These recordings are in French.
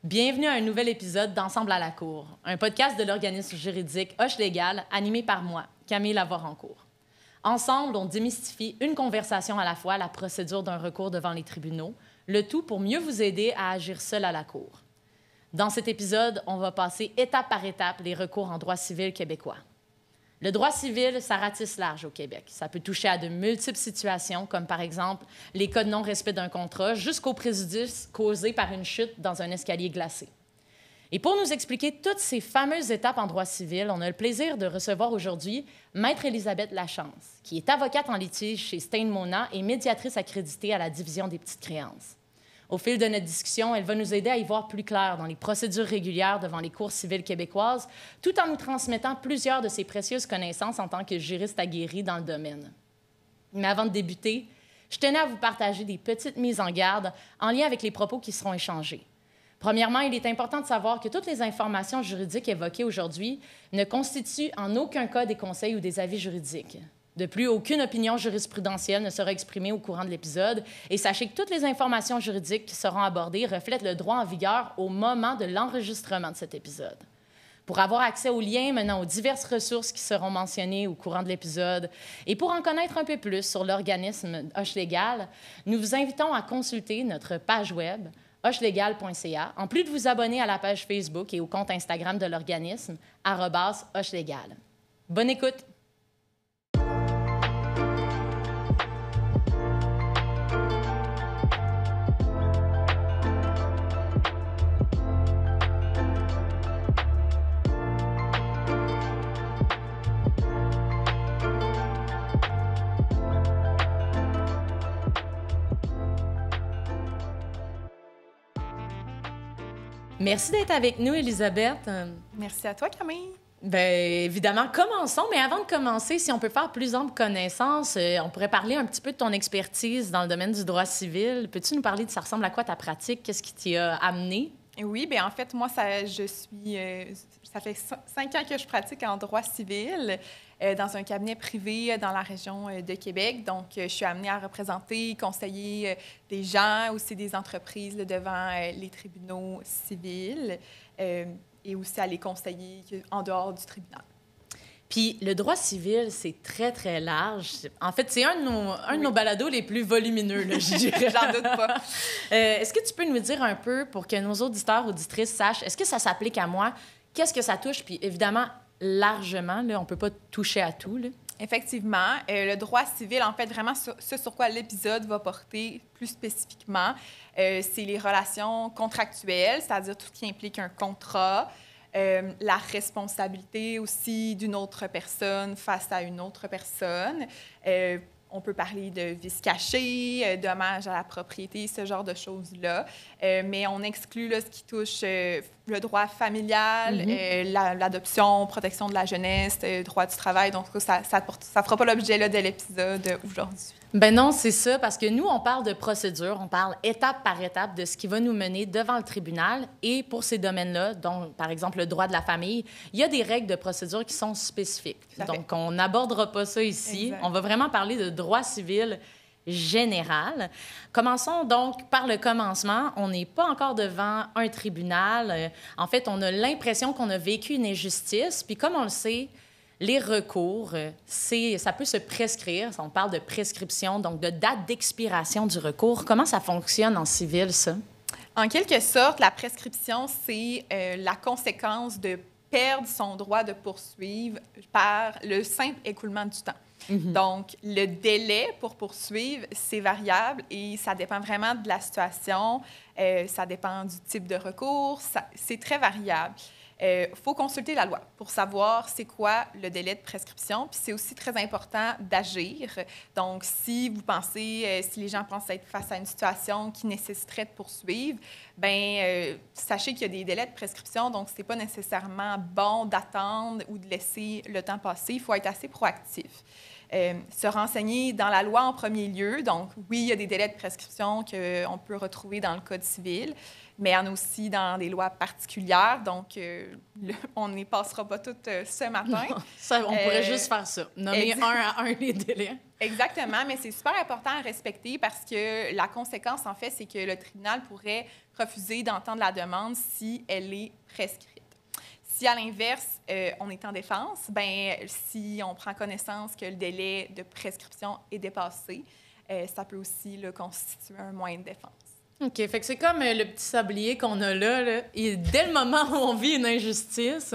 Bienvenue à un nouvel épisode d'Ensemble à la Cour, un podcast de l'organisme juridique Hoche Légal, animé par moi, Camille Lavoie-Rancourt. Ensemble, on démystifie une conversation à la fois la procédure d'un recours devant les tribunaux, le tout pour mieux vous aider à agir seul à la Cour. Dans cet épisode, on va passer étape par étape les recours en droit civil québécois. Le droit civil, ça ratisse large au Québec. Ça peut toucher à de multiples situations, comme par exemple les cas de non-respect d'un contrat, jusqu'au préjudice causé par une chute dans un escalier glacé. Et pour nous expliquer toutes ces fameuses étapes en droit civil, on a le plaisir de recevoir aujourd'hui Maître Élisabeth Lachance, qui est avocate en litige chez Stein Mona et médiatrice accréditée à la Division des petites créances. Au fil de notre discussion, elle va nous aider à y voir plus clair dans les procédures régulières devant les cours civiles québécoises, tout en nous transmettant plusieurs de ses précieuses connaissances en tant que juriste aguerri dans le domaine. Mais avant de débuter, je tenais à vous partager des petites mises en garde en lien avec les propos qui seront échangés. Premièrement, il est important de savoir que toutes les informations juridiques évoquées aujourd'hui ne constituent en aucun cas des conseils ou des avis juridiques. De plus, aucune opinion jurisprudentielle ne sera exprimée au courant de l'épisode et sachez que toutes les informations juridiques qui seront abordées reflètent le droit en vigueur au moment de l'enregistrement de cet épisode. Pour avoir accès aux liens menant aux diverses ressources qui seront mentionnées au courant de l'épisode et pour en connaître un peu plus sur l'organisme Hoche Légal, nous vous invitons à consulter notre page web hochelégal.ca, en plus de vous abonner à la page Facebook et au compte Instagram de l'organisme @hochelégal. Bonne écoute! Merci d'être avec nous, Élisabeth. Merci à toi, Camille. Bien, évidemment, commençons. Mais avant de commencer, si on peut faire plus ample connaissance, on pourrait parler un petit peu de ton expertise dans le domaine du droit civil. Peux-tu nous parler de ça ressemble à quoi ta pratique? Qu'est-ce qui t'y a amené? Oui, bien en fait, moi, ça fait 5 ans que je pratique en droit civil dans un cabinet privé dans la région de Québec. Donc, je suis amenée à représenter, conseiller des gens, aussi des entreprises devant les tribunaux civils et aussi à les conseiller en dehors du tribunal. Puis le droit civil, c'est très, très large. En fait, c'est un de nos balados les plus volumineux, là, je dirais. J'en doute pas. Est-ce que tu peux nous dire un peu, pour que nos auditeurs, auditrices sachent, est-ce que ça s'applique à moi? Qu'est-ce que ça touche? Puis évidemment, largement, là, on ne peut pas toucher à tout, là. Effectivement. Le droit civil, en fait, vraiment, ce sur quoi l'épisode va porter plus spécifiquement, c'est les relations contractuelles, c'est-à-dire tout ce qui implique un contrat, la responsabilité aussi d'une autre personne face à une autre personne. On peut parler de vices cachés, dommages à la propriété, ce genre de choses-là. Mais on exclut là, ce qui touche le droit familial, l'adoption, protection de la jeunesse, droit du travail. Donc, ça ne fera pas l'objet là, de l'épisode aujourd'hui. Ben non, c'est ça, parce que nous, on parle de procédure, on parle étape par étape de ce qui va nous mener devant le tribunal. Et pour ces domaines-là, dont, par exemple, le droit de la famille, il y a des règles de procédure qui sont spécifiques. Donc, on n'abordera pas ça ici. Exact. On va vraiment parler de droit civil général. Commençons donc par le commencement. On n'est pas encore devant un tribunal. En fait, on a l'impression qu'on a vécu une injustice. Puis comme on le sait, les recours, ça peut se prescrire. On parle de prescription, donc de date d'expiration du recours. Comment ça fonctionne en civil, ça? En quelque sorte, la prescription, c'est la conséquence de perdre son droit de poursuivre par le simple écoulement du temps. Donc, le délai pour poursuivre, c'est variable et ça dépend vraiment de la situation, ça dépend du type de recours, c'est très variable. Faut consulter la loi pour savoir c'est quoi le délai de prescription. Puis c'est aussi très important d'agir. Donc, si vous pensez, si les gens pensent être face à une situation qui nécessiterait de poursuivre, bien, sachez qu'il y a des délais de prescription. Donc, c'est pas nécessairement bon d'attendre ou de laisser le temps passer. Il faut être assez proactif. Se renseigner dans la loi en premier lieu. Donc, oui, il y a des délais de prescription qu'on peut retrouver dans le Code civil, mais il y en a aussi dans des lois particulières. Donc, on n'y passera pas toutes ce matin. Ça, on pourrait juste faire ça. Nommer un à un les délais. Exactement, mais c'est super important à respecter parce que la conséquence, en fait, c'est que le tribunal pourrait refuser d'entendre la demande si elle est prescrite. Si, à l'inverse, on est en défense, bien, si on prend connaissance que le délai de prescription est dépassé, ça peut aussi là, constituer un moyen de défense. OK. Fait que c'est comme le petit sablier qu'on a là. Et dès le moment où on vit une injustice,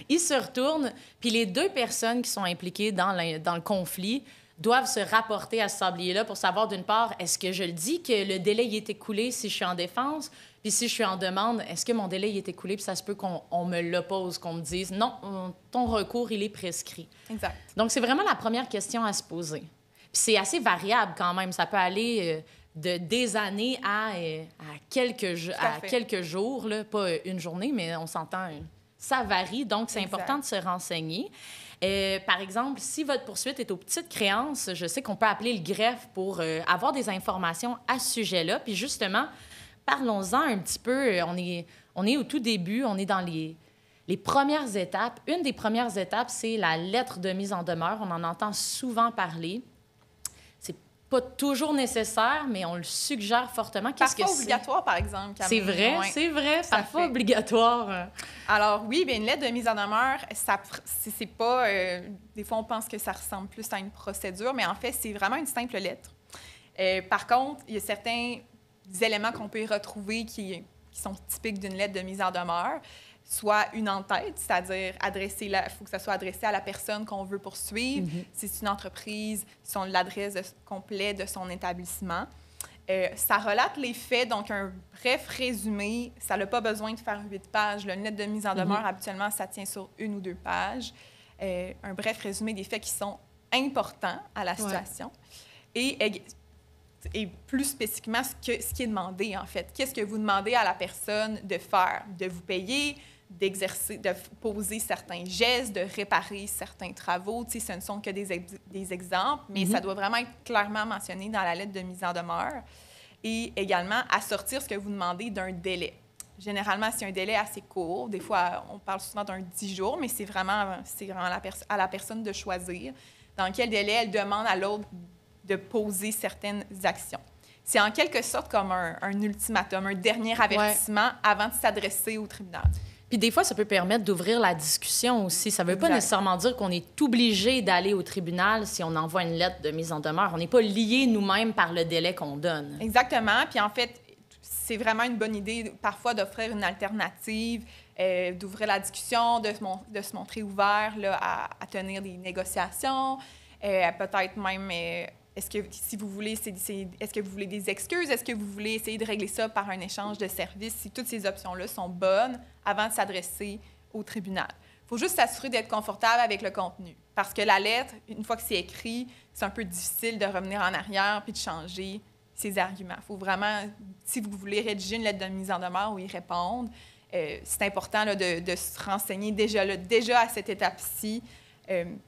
il se retourne, puis les deux personnes qui sont impliquées dans le conflit doivent se rapporter à ce sablier-là pour savoir, d'une part, est-ce que je le dis que le délai y est écoulé si je suis en défense, puis si je suis en demande, est-ce que mon délai y est écoulé, puis ça se peut qu'on me l'oppose, qu'on me dise, non, ton recours, il est prescrit. Exact. Donc, c'est vraiment la première question à se poser. Puis c'est assez variable quand même. Ça peut aller de des années à quelques jours, là, pas une journée, mais on s'entend, ça varie. Donc, c'est important de se renseigner. Par exemple, si votre poursuite est aux petites créances, je sais qu'on peut appeler le greffe pour avoir des informations à ce sujet-là. Puis justement, parlons-en un petit peu. On est au tout début, on est dans les premières étapes. Une des premières étapes, c'est la lettre de mise en demeure. On en entend souvent parler. C'est pas toujours nécessaire, mais on le suggère fortement. Qu'est-ce Parfois que obligatoire, par exemple. C'est vrai, ouais. C'est vrai, parfois obligatoire. Alors oui, bien, une lettre de mise en demeure, c'est pas... des fois, on pense que ça ressemble plus à une procédure, mais en fait, c'est vraiment une simple lettre. Par contre, il y a certains éléments qu'on peut y retrouver qui sont typiques d'une lettre de mise en demeure, soit une en-tête, c'est-à-dire il faut que ça soit adressé à la personne qu'on veut poursuivre. Mm-hmm. Si c'est une entreprise, l'adresse complète de son établissement. Ça relate les faits, donc un bref résumé. Ça n'a pas besoin de faire 8 pages. Le lettre de mise en demeure, habituellement, ça tient sur 1 ou 2 pages. Un bref résumé des faits qui sont importants à la situation. Et plus spécifiquement, ce qui est demandé, en fait. Qu'est-ce que vous demandez à la personne de faire? De vous payer, d'exercer, de poser certains gestes, de réparer certains travaux. Tu sais, ce ne sont que des exemples, mais ça doit vraiment être clairement mentionné dans la lettre de mise en demeure. Et également, assortir ce que vous demandez d'un délai. Généralement, c'est un délai assez court. Des fois, on parle souvent d'un 10 jours, mais c'est vraiment à la personne de choisir dans quel délai elle demande à l'autre de poser certaines actions. C'est en quelque sorte comme un ultimatum, un dernier avertissement avant de s'adresser au tribunal. Puis des fois, ça peut permettre d'ouvrir la discussion aussi. Ça ne veut pas nécessairement dire qu'on est obligé d'aller au tribunal si on envoie une lettre de mise en demeure. On n'est pas lié nous-mêmes par le délai qu'on donne. Exactement. Puis en fait, c'est vraiment une bonne idée parfois d'offrir une alternative, d'ouvrir la discussion, de se montrer ouvert là, à tenir des négociations, peut-être même... Est-ce que vous voulez des excuses? Est-ce que vous voulez essayer de régler ça par un échange de services? Si toutes ces options-là sont bonnes avant de s'adresser au tribunal. Il faut juste s'assurer d'être confortable avec le contenu. Parce que la lettre, une fois que c'est écrit, c'est un peu difficile de revenir en arrière puis de changer ses arguments. Il faut vraiment, si vous voulez rédiger une lettre de mise en demeure ou y répondre, c'est important là, de se renseigner déjà à cette étape-ci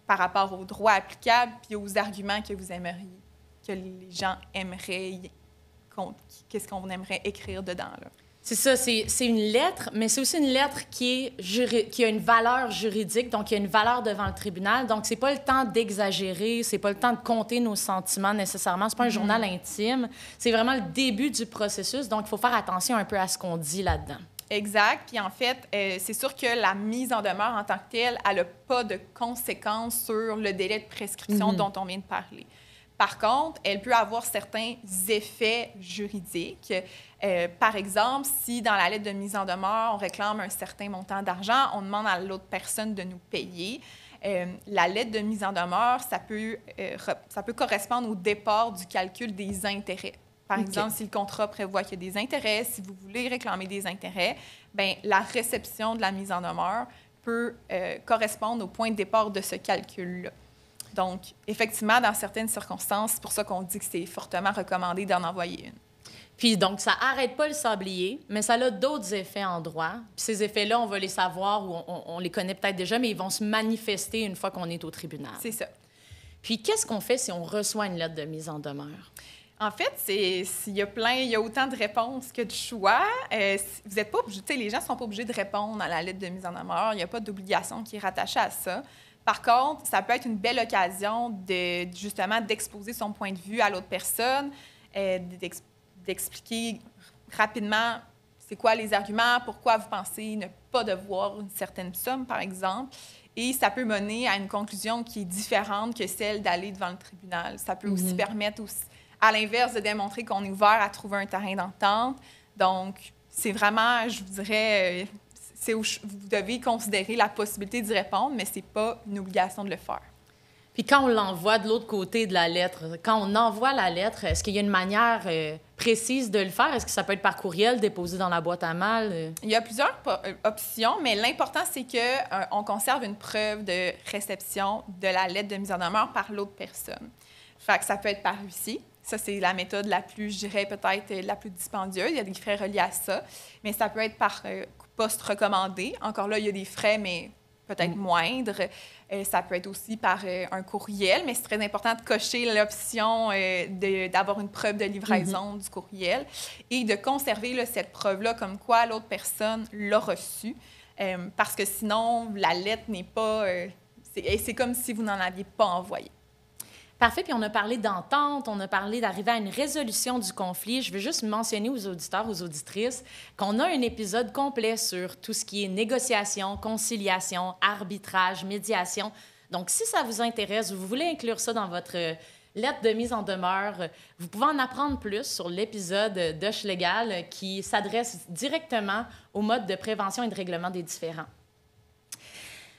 par rapport aux droits applicables puis aux arguments que vous aimeriez, que les gens aimeraient, qu'est-ce qu'on aimerait écrire dedans, là. C'est ça, c'est une lettre, mais c'est aussi une lettre qui a une valeur juridique, donc qui a une valeur devant le tribunal. Donc, c'est pas le temps d'exagérer, c'est pas le temps de compter nos sentiments nécessairement. C'est pas un journal intime. C'est vraiment le début du processus, donc il faut faire attention un peu à ce qu'on dit là-dedans. Exact. Puis en fait, c'est sûr que la mise en demeure en tant que telle, elle n'a pas de conséquences sur le délai de prescription dont on vient de parler. Par contre, elle peut avoir certains effets juridiques. Par exemple, si dans la lettre de mise en demeure, on réclame un certain montant d'argent, on demande à l'autre personne de nous payer. La lettre de mise en demeure, ça peut correspondre au départ du calcul des intérêts. Par exemple, si le contrat prévoit qu'il y a des intérêts, si vous voulez réclamer des intérêts, bien, la réception de la mise en demeure peut correspondre au point de départ de ce calcul-là. Donc, effectivement, dans certaines circonstances, c'est pour ça qu'on dit que c'est fortement recommandé d'en envoyer une. Puis donc, ça n'arrête pas le sablier, mais ça a d'autres effets en droit. Puis ces effets-là, on va les savoir ou on les connaît peut-être déjà, mais ils vont se manifester une fois qu'on est au tribunal. C'est ça. Puis qu'est-ce qu'on fait si on reçoit une lettre de mise en demeure? En fait, il y a autant de réponses que de choix. Vous êtes pas obligé, les gens ne sont pas obligés de répondre à la lettre de mise en demeure. Il n'y a pas d'obligation qui est rattachée à ça. Par contre, ça peut être une belle occasion justement d'exposer son point de vue à l'autre personne, d'expliquer rapidement c'est quoi les arguments, pourquoi vous pensez ne pas devoir une certaine somme, par exemple. Et ça peut mener à une conclusion qui est différente que celle d'aller devant le tribunal. Ça peut aussi permettre, à l'inverse, de démontrer qu'on est ouvert à trouver un terrain d'entente. Donc, c'est vraiment, je vous dirais, vous devez considérer la possibilité d'y répondre, mais ce n'est pas une obligation de le faire. Puis quand on l'envoie de l'autre côté de la lettre, quand on envoie la lettre, est-ce qu'il y a une manière précise de le faire? Est-ce que ça peut être par courriel, déposé dans la boîte à mal? Il y a plusieurs options, mais l'important, c'est qu'on conserve une preuve de réception de la lettre de mise en demeure par l'autre personne. Fait que ça peut être par huissier. Ça, c'est la méthode la plus, je dirais, peut-être la plus dispendieuse. Il y a des frais reliés à ça. Mais ça peut être par poste recommandé. Encore là, il y a des frais, mais peut-être moindres. Ça peut être aussi par un courriel, mais c'est très important de cocher l'option d'avoir une preuve de livraison du courriel et de conserver là, cette preuve-là comme quoi l'autre personne l'a reçue. Parce que sinon, la lettre n'est pas... c'est comme si vous n'en aviez pas envoyé. Parfait. Puis on a parlé d'entente, on a parlé d'arriver à une résolution du conflit. Je veux juste mentionner aux auditeurs, aux auditrices, qu'on a un épisode complet sur tout ce qui est négociation, conciliation, arbitrage, médiation. Donc, si ça vous intéresse ou vous voulez inclure ça dans votre lettre de mise en demeure, vous pouvez en apprendre plus sur l'épisode d'Oche Légal qui s'adresse directement au mode de prévention et de règlement des différends.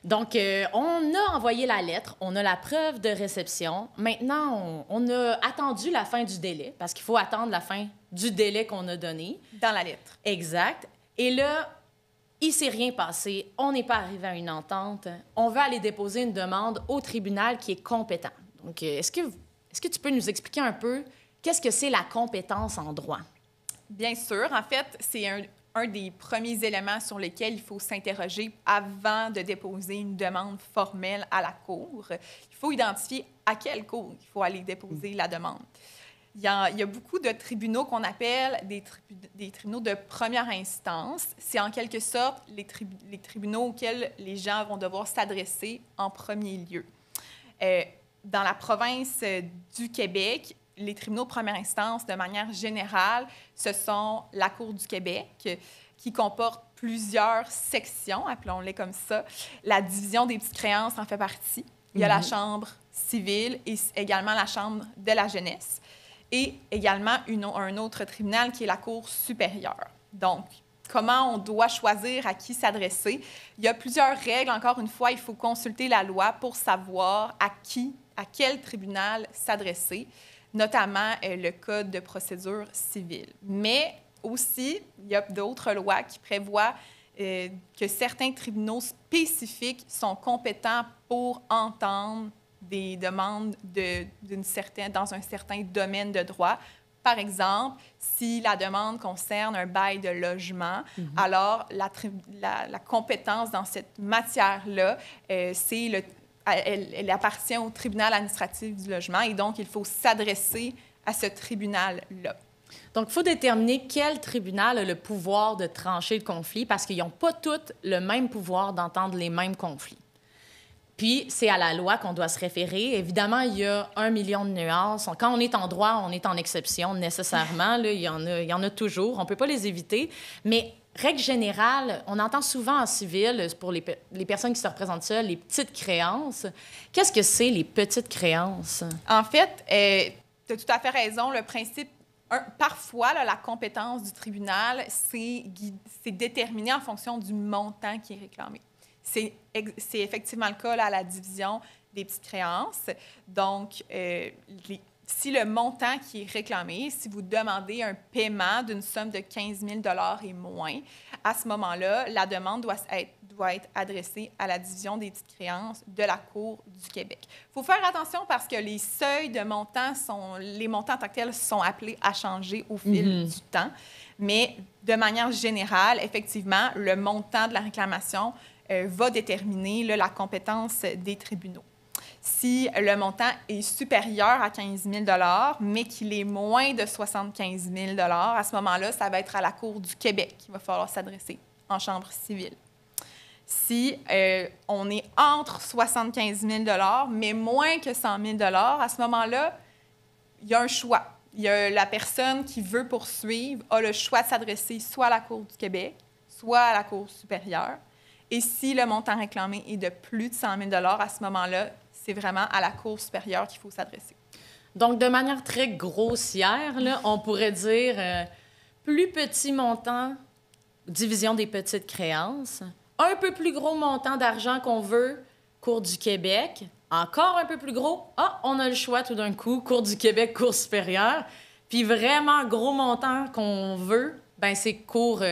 Donc, on a envoyé la lettre, on a la preuve de réception. Maintenant, on a attendu la fin du délai, parce qu'il faut attendre la fin du délai qu'on a donné. Dans la lettre. Exact. Et là, il ne s'est rien passé, on n'est pas arrivé à une entente. On veut aller déposer une demande au tribunal qui est compétent. Donc, est-ce que tu peux nous expliquer un peu qu'est-ce que c'est la compétence en droit? Bien sûr. En fait, c'est un des premiers éléments sur lesquels il faut s'interroger avant de déposer une demande formelle à la Cour. Il faut identifier à quelle Cour il faut aller déposer la demande. Il y a beaucoup de tribunaux qu'on appelle des tribunaux de première instance. C'est en quelque sorte les tribunaux auxquels les gens vont devoir s'adresser en premier lieu. Dans la province du Québec, les tribunaux de première instance, de manière générale, ce sont la Cour du Québec, qui comporte plusieurs sections, appelons-les comme ça. La division des petites créances en fait partie. Il y a la Chambre civile et également la Chambre de la jeunesse. Et également un autre tribunal qui est la Cour supérieure. Donc, comment on doit choisir à qui s'adresser? Il y a plusieurs règles. Encore une fois, il faut consulter la loi pour savoir à quel tribunal s'adresser, notamment le Code de procédure civile. Mais aussi, il y a d'autres lois qui prévoient que certains tribunaux spécifiques sont compétents pour entendre des demandes dans un certain domaine de droit. Par exemple, si la demande concerne un bail de logement, alors la compétence dans cette matière-là, elle appartient au tribunal administratif du logement et donc il faut s'adresser à ce tribunal-là. Donc, il faut déterminer quel tribunal a le pouvoir de trancher le conflit parce qu'ils n'ont pas tous le même pouvoir d'entendre les mêmes conflits. Puis, c'est à la loi qu'on doit se référer. Évidemment, il y a 1 million de nuances. Quand on est en droit, on est en exception nécessairement. Là, il y en a toujours. On ne peut pas les éviter. Mais règle générale, on entend souvent en civil, pour les personnes qui se représentent seules, les petites créances. Qu'est-ce que c'est, les petites créances? En fait, tu as tout à fait raison. Le principe, parfois, là, la compétence du tribunal, c'est déterminé en fonction du montant qui est réclamé. C'est effectivement le cas là, à la division des petites créances. Donc, si le montant qui est réclamé, si vous demandez un paiement d'une somme de 15 000 $ et moins, à ce moment-là, la demande doit être adressée à la division des petites créances de la Cour du Québec. Il faut faire attention parce que les seuils de montants les montants en tant que tels sont appelés à changer au fil du temps. Mais de manière générale, effectivement, le montant de la réclamation va déterminer là, la compétence des tribunaux. Si le montant est supérieur à 15 000 $, mais qu'il est moins de 75 000 $, à ce moment-là, ça va être à la Cour du Québec qu'il va falloir s'adresser en chambre civile. Si on est entre 75 000 mais moins que 100 000 à ce moment-là, il y a un choix. Il y a la personne qui veut poursuivre a le choix de s'adresser soit à la Cour du Québec, soit à la Cour supérieure. Et si le montant réclamé est de plus de 100 000 à ce moment-là, c'est vraiment à la Cour supérieure qu'il faut s'adresser. Donc, de manière très grossière, là, on pourrait dire plus petit montant, division des petites créances, un peu plus gros montant d'argent qu'on veut, Cour du Québec, encore un peu plus gros, on a le choix tout d'un coup, Cour du Québec, Cour supérieure, puis vraiment gros montant qu'on veut, ben c'est cour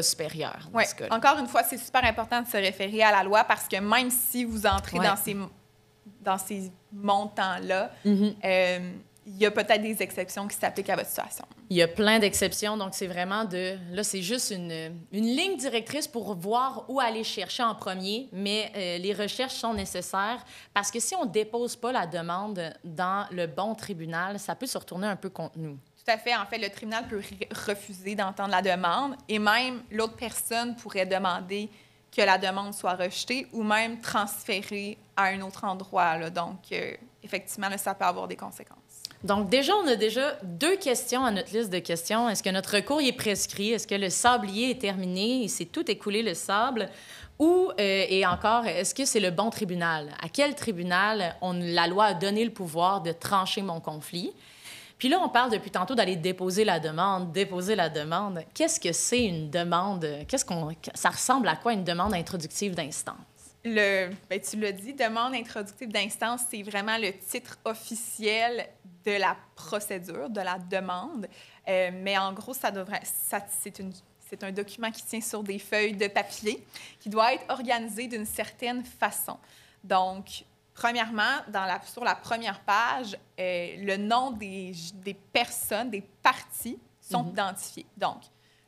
supérieure. Oui, encore une fois, c'est super important de se référer à la loi parce que même si vous entrez dans ces montants-là, il y a peut-être des exceptions qui s'appliquent à votre situation. Il y a plein d'exceptions, donc c'est vraiment là, c'est juste une ligne directrice pour voir où aller chercher en premier, mais les recherches sont nécessaires parce que si on ne dépose pas la demande dans le bon tribunal, ça peut se retourner un peu contre nous. Tout à fait. En fait, le tribunal peut refuser d'entendre la demande et même l'autre personne pourrait demander que la demande soit rejetée ou même transférée à un autre endroit. Là. Donc, effectivement, là, ça peut avoir des conséquences. Donc, on a déjà 2 questions à notre liste de questions. Est-ce que notre recours est prescrit? Est-ce que le sablier est terminé et c'est tout écoulé le sable? Ou, et encore, est-ce que c'est le bon tribunal? À quel tribunal la loi a donné le pouvoir de trancher mon conflit? Puis là, on parle depuis tantôt d'aller déposer la demande. Qu'est-ce que c'est une demande? Ça ressemble à quoi une demande introductive d'instance? Tu l'as dit, demande introductive d'instance, c'est vraiment le titre officiel de la procédure, de la demande. Mais en gros, c'est un document qui tient sur des feuilles de papier qui doit être organisé d'une certaine façon. Donc, premièrement, sur la première page, le nom des personnes, des parties sont identifiés. Donc,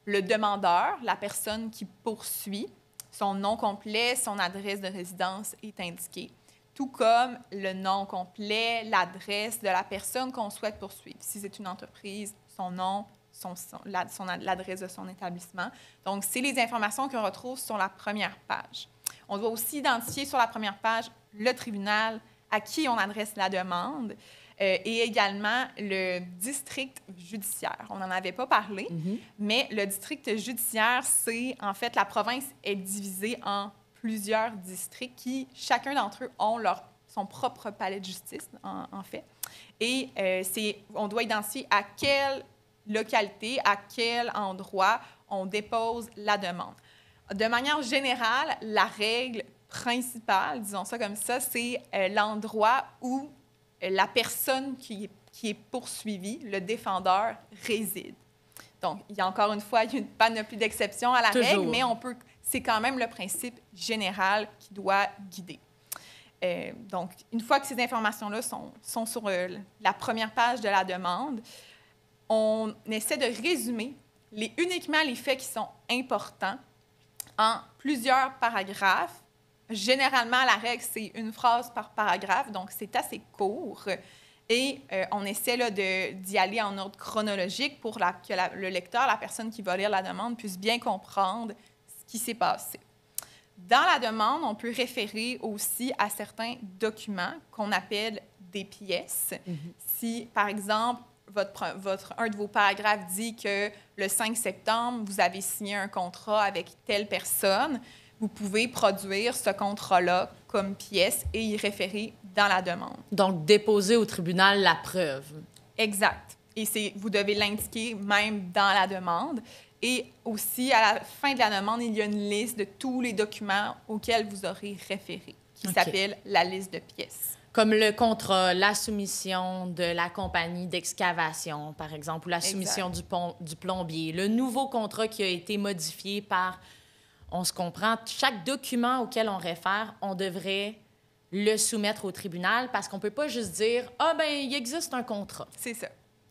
le demandeur, la personne qui poursuit, son nom complet, son adresse de résidence est indiquée, tout comme le nom complet, l'adresse de la personne qu'on souhaite poursuivre. Si c'est une entreprise, son nom, l'adresse de son établissement. Donc, c'est les informations qu'on retrouve sur la première page. On doit aussi identifier sur la première page le tribunal à qui on adresse la demande et également le district judiciaire. On n'en avait pas parlé, mais le district judiciaire, c'est en fait la province est divisée en plusieurs districts qui, chacun d'entre eux, ont son propre palais de justice, en fait. Et on doit identifier à quelle localité, à quel endroit on dépose la demande. De manière générale, la règle principale, disons ça comme ça, c'est l'endroit où la personne qui est poursuivie, le défendeur, réside. Donc, il y a encore une fois une panoplie d'exceptions à la règle, mais c'est quand même le principe général qui doit guider. Donc, une fois que ces informations-là sont sur la première page de la demande, on essaie de résumer uniquement les faits qui sont importants en plusieurs paragraphes. Généralement, la règle, c'est une phrase par paragraphe, donc c'est assez court. Et on essaie là, d'y aller en ordre chronologique pour que le lecteur, la personne qui va lire la demande, puisse bien comprendre ce qui s'est passé. Dans la demande, on peut référer aussi à certains documents qu'on appelle des pièces. Si, par exemple, un de vos paragraphes dit que le 5 septembre, vous avez signé un contrat avec telle personne, vous pouvez produire ce contrat-là comme pièce et y référer dans la demande. Donc, déposer au tribunal la preuve. Exact. Et vous devez l'indiquer même dans la demande. Et aussi, à la fin de la demande, il y a une liste de tous les documents auxquels vous aurez référé, qui s'appelle la liste de pièces. Comme le contrat, la soumission de la compagnie d'excavation, par exemple, ou la soumission du plombier, le nouveau contrat qui a été modifié par... On se comprend, chaque document auquel on réfère, on devrait le soumettre au tribunal parce qu'on ne peut pas juste dire « Ah, ben il existe un contrat ». C'est ça.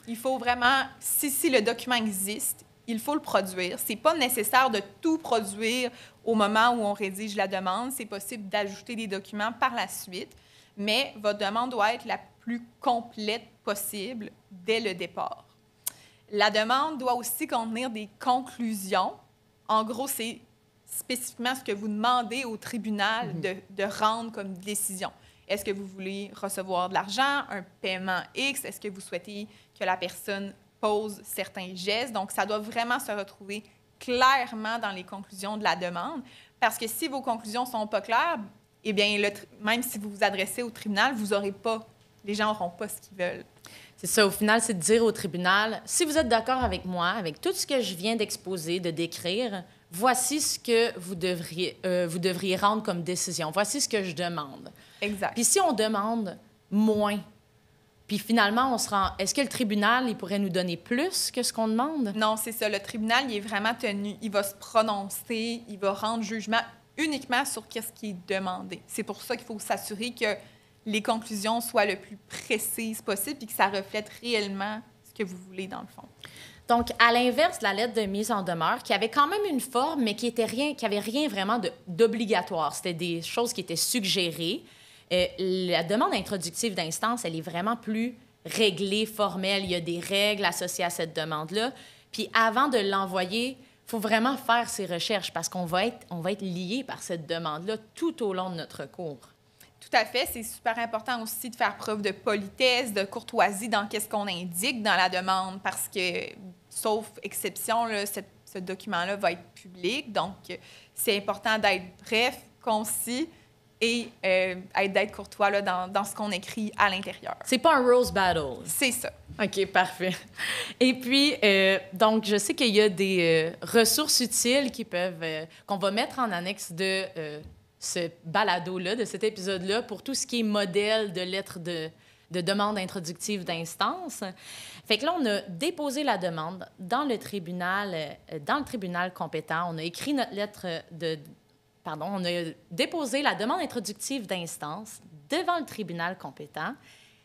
Il faut vraiment, si le document existe, il faut le produire. Ce n'est pas nécessaire de tout produire au moment où on rédige la demande. C'est possible d'ajouter des documents par la suite, mais votre demande doit être la plus complète possible dès le départ. La demande doit aussi contenir des conclusions. En gros, c'est spécifiquement ce que vous demandez au tribunal de rendre comme décision. Est-ce que vous voulez recevoir de l'argent, un paiement X? Est-ce que vous souhaitez que la personne pose certains gestes? Donc, ça doit vraiment se retrouver clairement dans les conclusions de la demande, parce que si vos conclusions ne sont pas claires, eh bien, même si vous vous adressez au tribunal, vous aurez pas, les gens n'auront pas ce qu'ils veulent. C'est ça, au final, c'est de dire au tribunal, si vous êtes d'accord avec moi, avec tout ce que je viens d'exposer, de décrire, voici ce que vous devriez rendre comme décision. Voici ce que je demande. Exact. Puis si on demande moins, puis finalement, on se rend... Est-ce que le tribunal, il pourrait nous donner plus que ce qu'on demande? Non, c'est ça. Le tribunal, il est vraiment tenu. Il va se prononcer, il va rendre jugement uniquement sur ce qui est demandé. C'est pour ça qu'il faut s'assurer que les conclusions soient le plus précises possible et que ça reflète réellement ce que vous voulez dans le fond. Donc, à l'inverse de la lettre de mise en demeure, qui avait quand même une forme, mais qui avait rien vraiment d'obligatoire. C'était des choses qui étaient suggérées. La demande introductive d'instance, elle est vraiment plus réglée, formelle. Il y a des règles associées à cette demande-là. Puis avant de l'envoyer, il faut vraiment faire ses recherches parce qu'on va être lié par cette demande-là tout au long de notre cours. Tout à fait. C'est super important aussi de faire preuve de politesse, de courtoisie dans qu'est-ce qu'on indique dans la demande parce que, sauf exception, là, ce document-là va être public. Donc, c'est important d'être bref, concis et d'être courtois là, dans ce qu'on écrit à l'intérieur. C'est pas un rose battle. C'est ça. OK, parfait. Et puis, donc, je sais qu'il y a des ressources utiles qu'on va mettre en annexe de ce balado-là, de cet épisode-là, pour tout ce qui est modèle de lettres de demande introductive d'instance. Fait que là, on a déposé la demande dans le tribunal compétent. On a écrit notre lettre on a déposé la demande introductive d'instance devant le tribunal compétent.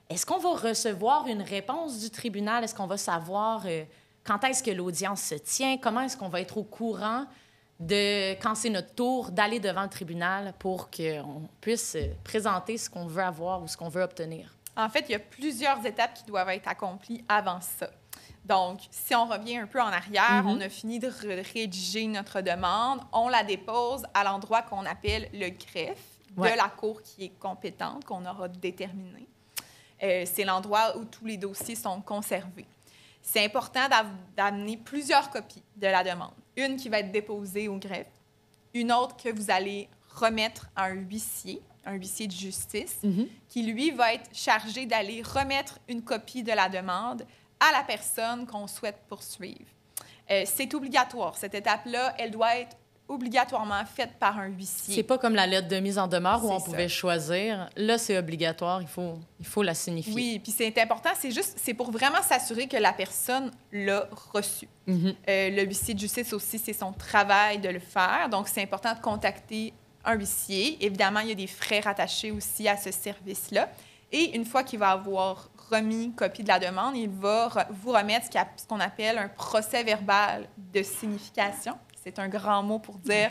Est-ce qu'on va recevoir une réponse du tribunal? Est-ce qu'on va savoir quand est-ce que l'audience se tient? Comment est-ce qu'on va être au courant de quand c'est notre tour d'aller devant le tribunal pour qu'on puisse présenter ce qu'on veut avoir ou ce qu'on veut obtenir? En fait, il y a plusieurs étapes qui doivent être accomplies avant ça. Donc, si on revient un peu en arrière, on a fini de rédiger notre demande, on la dépose à l'endroit qu'on appelle le greffe de la cour qui est compétente, qu'on aura déterminé. C'est l'endroit où tous les dossiers sont conservés. C'est important d'amener plusieurs copies de la demande. Une qui va être déposée au greffe, une autre que vous allez remettre à un huissier de justice, qui, lui, va être chargé d'aller remettre une copie de la demande à la personne qu'on souhaite poursuivre. C'est obligatoire. Cette étape-là, elle doit être obligatoirement faite par un huissier. C'est pas comme la lettre de mise en demeure où on pouvait choisir. Là, c'est obligatoire. Il faut la signifier. Oui, puis c'est important. C'est pour vraiment s'assurer que la personne l'a reçu. Le huissier de justice aussi, c'est son travail de le faire. Donc, c'est important de contacter un huissier. Évidemment, il y a des frais rattachés aussi à ce service-là. Et une fois qu'il va avoir remis copie de la demande, il va vous remettre ce qu'on appelle un procès-verbal de signification. C'est un grand mot pour dire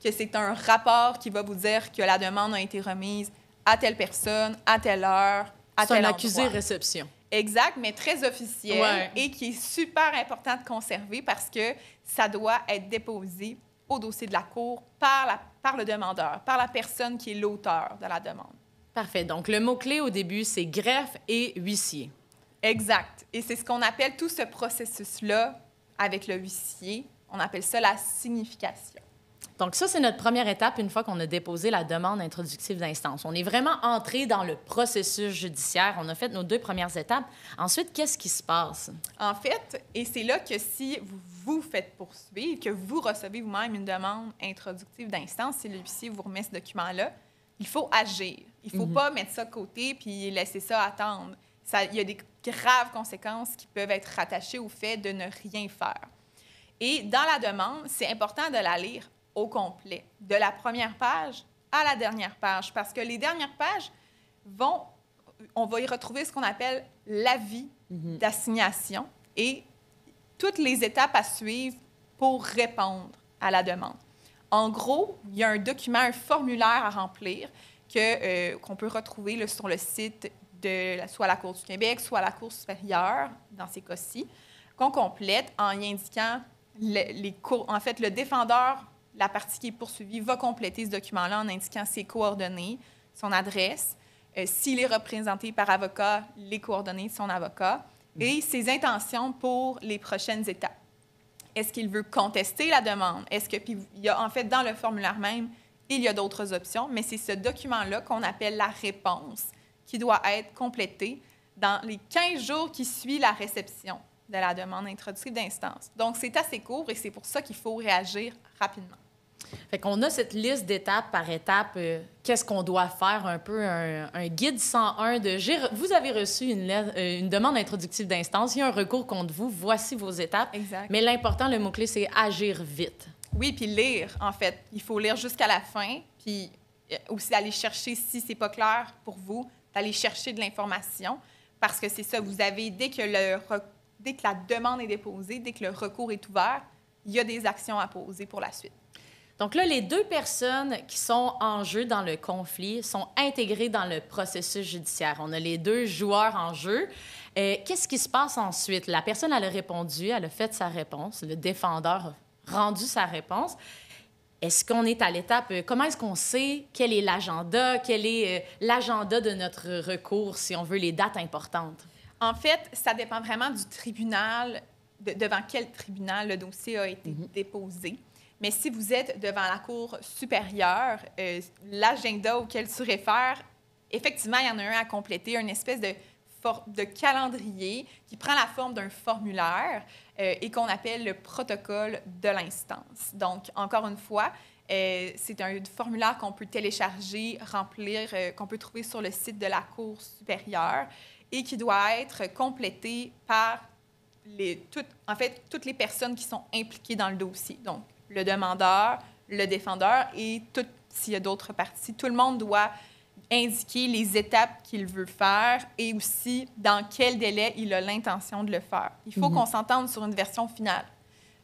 que c'est un rapport qui va vous dire que la demande a été remise à telle personne, à telle heure, à tel endroit. C'est un accusé-réception. Exact, mais très officiel et qui est super important de conserver parce que ça doit être déposé au dossier de la cour par le demandeur, par la personne qui est l'auteur de la demande. Parfait. Donc, le mot-clé au début, c'est greffe et huissier. Exact. Et c'est ce qu'on appelle tout ce processus-là avec le huissier. On appelle ça la signification. Donc, ça, c'est notre première étape une fois qu'on a déposé la demande introductive d'instance. On est vraiment entré dans le processus judiciaire. On a fait nos 2 premières étapes. Ensuite, qu'est-ce qui se passe? En fait, et c'est là que si vous vous faites poursuivre, que vous recevez vous-même une demande introductive d'instance, si le huissier vous remet ce document-là, il faut agir. Il ne faut pas mettre ça de côté puis laisser ça attendre. Il y a des graves conséquences qui peuvent être rattachées au fait de ne rien faire. Et dans la demande, c'est important de la lire au complet, de la première page à la dernière page, parce que les dernières pages on va y retrouver ce qu'on appelle l'avis d'assignation et toutes les étapes à suivre pour répondre à la demande. En gros, il y a un document, un formulaire à remplir qu'on peut retrouver là, sur le site de soit la Cour du Québec, soit la Cour supérieure, dans ces cas-ci, qu'on complète en y indiquant en fait, le défendeur la partie qui est poursuivie va compléter ce document-là en indiquant ses coordonnées, son adresse, s'il est représenté par avocat, les coordonnées de son avocat et ses intentions pour les prochaines étapes. Est-ce qu'il veut contester la demande? Puis il y a, en fait, dans le formulaire même, il y a d'autres options, mais c'est ce document-là qu'on appelle la réponse qui doit être complété dans les 15 jours qui suivent la réception de la demande introductive d'instance. Donc, c'est assez court et c'est pour ça qu'il faut réagir rapidement. Fait qu'on a cette liste d'étapes par étape. Qu'est-ce qu'on doit faire? Un peu un guide 101 de vous avez reçu une demande introductive d'instance, il y a un recours contre vous, voici vos étapes. Exact. Mais l'important, le mot-clé, c'est agir vite. Oui, puis lire, en fait. Il faut lire jusqu'à la fin, puis aussi aller chercher, si c'est pas clair pour vous, d'aller chercher de l'information, parce que c'est ça, vous avez, dès que la demande est déposée, dès que le recours est ouvert, il y a des actions à poser pour la suite. Donc là, les 2 personnes qui sont en jeu dans le conflit sont intégrées dans le processus judiciaire. On a les 2 joueurs en jeu. Qu'est-ce qui se passe ensuite? La personne, elle a répondu, elle a fait sa réponse. Le défendeur a rendu sa réponse. Est-ce qu'on est à l'étape... comment est-ce qu'on sait quel est l'agenda? Quel est l'agenda de notre recours, si on veut, les dates importantes? En fait, ça dépend vraiment du tribunal, devant quel tribunal le dossier a été déposé. Mais si vous êtes devant la Cour supérieure, l'agenda auquel tu réfères, effectivement, il y en a un à compléter, une espèce de calendrier qui prend la forme d'un formulaire et qu'on appelle le protocole de l'instance. Donc, encore une fois, c'est un formulaire qu'on peut télécharger, remplir, qu'on peut trouver sur le site de la Cour supérieure et qui doit être complété par toutes les personnes qui sont impliquées dans le dossier. Donc, le demandeur, le défendeur et s'il y a d'autres parties. Tout le monde doit indiquer les étapes qu'il veut faire et aussi dans quel délai il a l'intention de le faire. Il faut qu'on s'entende sur une version finale.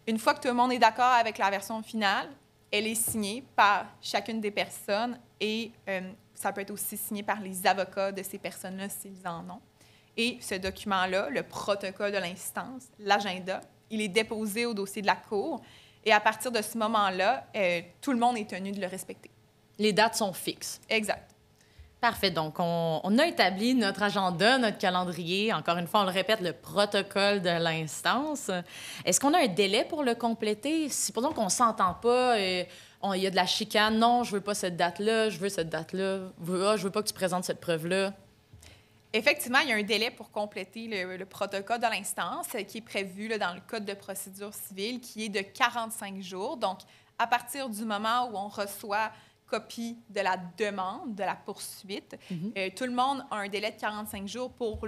Une fois que tout le monde est d'accord avec la version finale, elle est signée par chacune des personnes et ça peut être aussi signé par les avocats de ces personnes-là s'ils en ont. Et ce document-là, le protocole de l'instance, l'agenda, il est déposé au dossier de la Cour. Et à partir de ce moment-là, tout le monde est tenu de le respecter. Les dates sont fixes. Exact. Parfait. Donc, on a établi notre agenda, notre calendrier. Encore une fois, on le répète, le protocole de l'instance. Est-ce qu'on a un délai pour le compléter? Supposons qu'on ne s'entend pas, il y a de la chicane. Non, je ne veux pas cette date-là, je veux cette date-là. Je ne veux pas que tu présentes cette preuve-là. Effectivement, il y a un délai pour compléter le protocole de l'instance qui est prévu là, dans le Code de procédure civile, qui est de 45 jours. Donc, à partir du moment où on reçoit copie de la demande, de la poursuite, tout le monde a un délai de 45 jours pour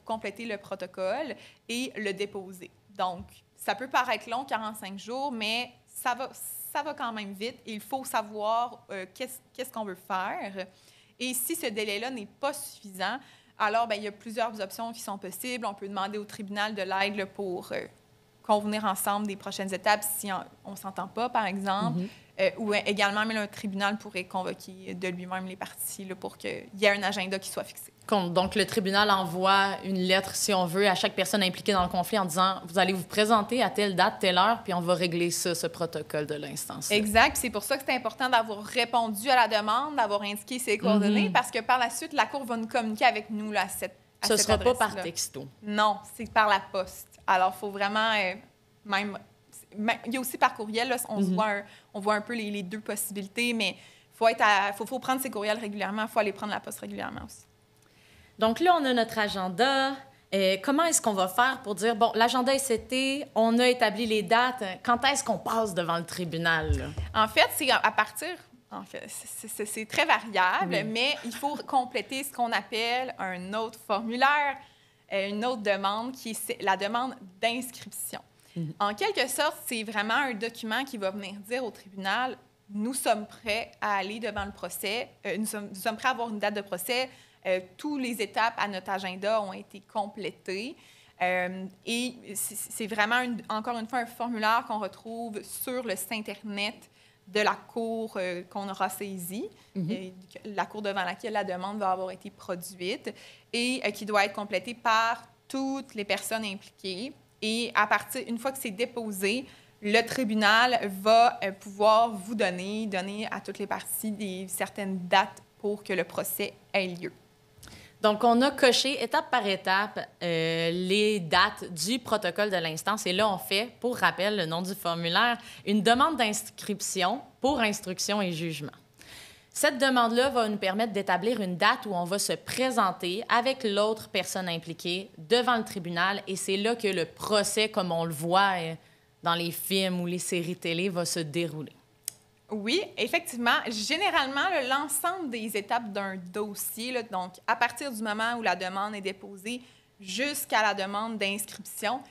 compléter le protocole et le déposer. Donc, ça peut paraître long, 45 jours, mais ça va quand même vite. Il faut savoir qu'est-ce qu'on veut faire. Et si ce délai-là n'est pas suffisant, alors, bien, il y a plusieurs options qui sont possibles. On peut demander au tribunal de l'aide pour convenir ensemble des prochaines étapes si on ne s'entend pas, par exemple. Ou également, même un tribunal pourrait convoquer de lui-même les parties là, pour qu'il y ait un agenda qui soit fixé. Donc, le tribunal envoie une lettre, si on veut, à chaque personne impliquée dans le conflit en disant « Vous allez vous présenter à telle date, telle heure, puis on va régler ça, ce protocole de l'instance. » Exact. C'est pour ça que c'est important d'avoir répondu à la demande, d'avoir indiqué ses coordonnées, parce que par la suite, la Cour va nous communiquer avec nous là, à cette Ce ne sera pas adresse-là. par texto. Non, c'est par la poste. Alors, il faut vraiment même... Il y a aussi par courriel, là, on voit un peu les 2 possibilités, mais il faut prendre ses courriels régulièrement, il faut aller prendre la poste régulièrement aussi. Donc là, on a notre agenda. Comment est-ce qu'on va faire pour dire, bon, l'agenda est seté, on a établi les dates, quand est-ce qu'on passe devant le tribunal? Là? En fait, c'est à partir... En fait, c'est très variable, mais il faut compléter ce qu'on appelle un autre formulaire, une autre demande, qui est la demande d'inscription. En quelque sorte, c'est vraiment un document qui va venir dire au tribunal, nous sommes prêts à aller devant le procès, nous sommes prêts à avoir une date de procès, toutes les étapes à notre agenda ont été complétées. Et c'est vraiment, encore une fois, un formulaire qu'on retrouve sur le site Internet de la Cour qu'on aura saisie, la Cour devant laquelle la demande va avoir été produite, et qui doit être complétée par toutes les personnes impliquées. Et une fois que c'est déposé, le tribunal va pouvoir vous donner à toutes les parties certaines dates pour que le procès ait lieu. Donc, on a coché étape par étape les dates du protocole de l'instance. Et là, on fait, pour rappel, le nom du formulaire, une demande d'inscription pour instruction et jugement. Cette demande-là va nous permettre d'établir une date où on va se présenter avec l'autre personne impliquée devant le tribunal. Et c'est là que le procès, comme on le voit dans les films ou les séries télé, va se dérouler. Oui, effectivement. Généralement, l'ensemble des étapes d'un dossier, là, donc à partir du moment où la demande est déposée jusqu'à la demande d'inscription,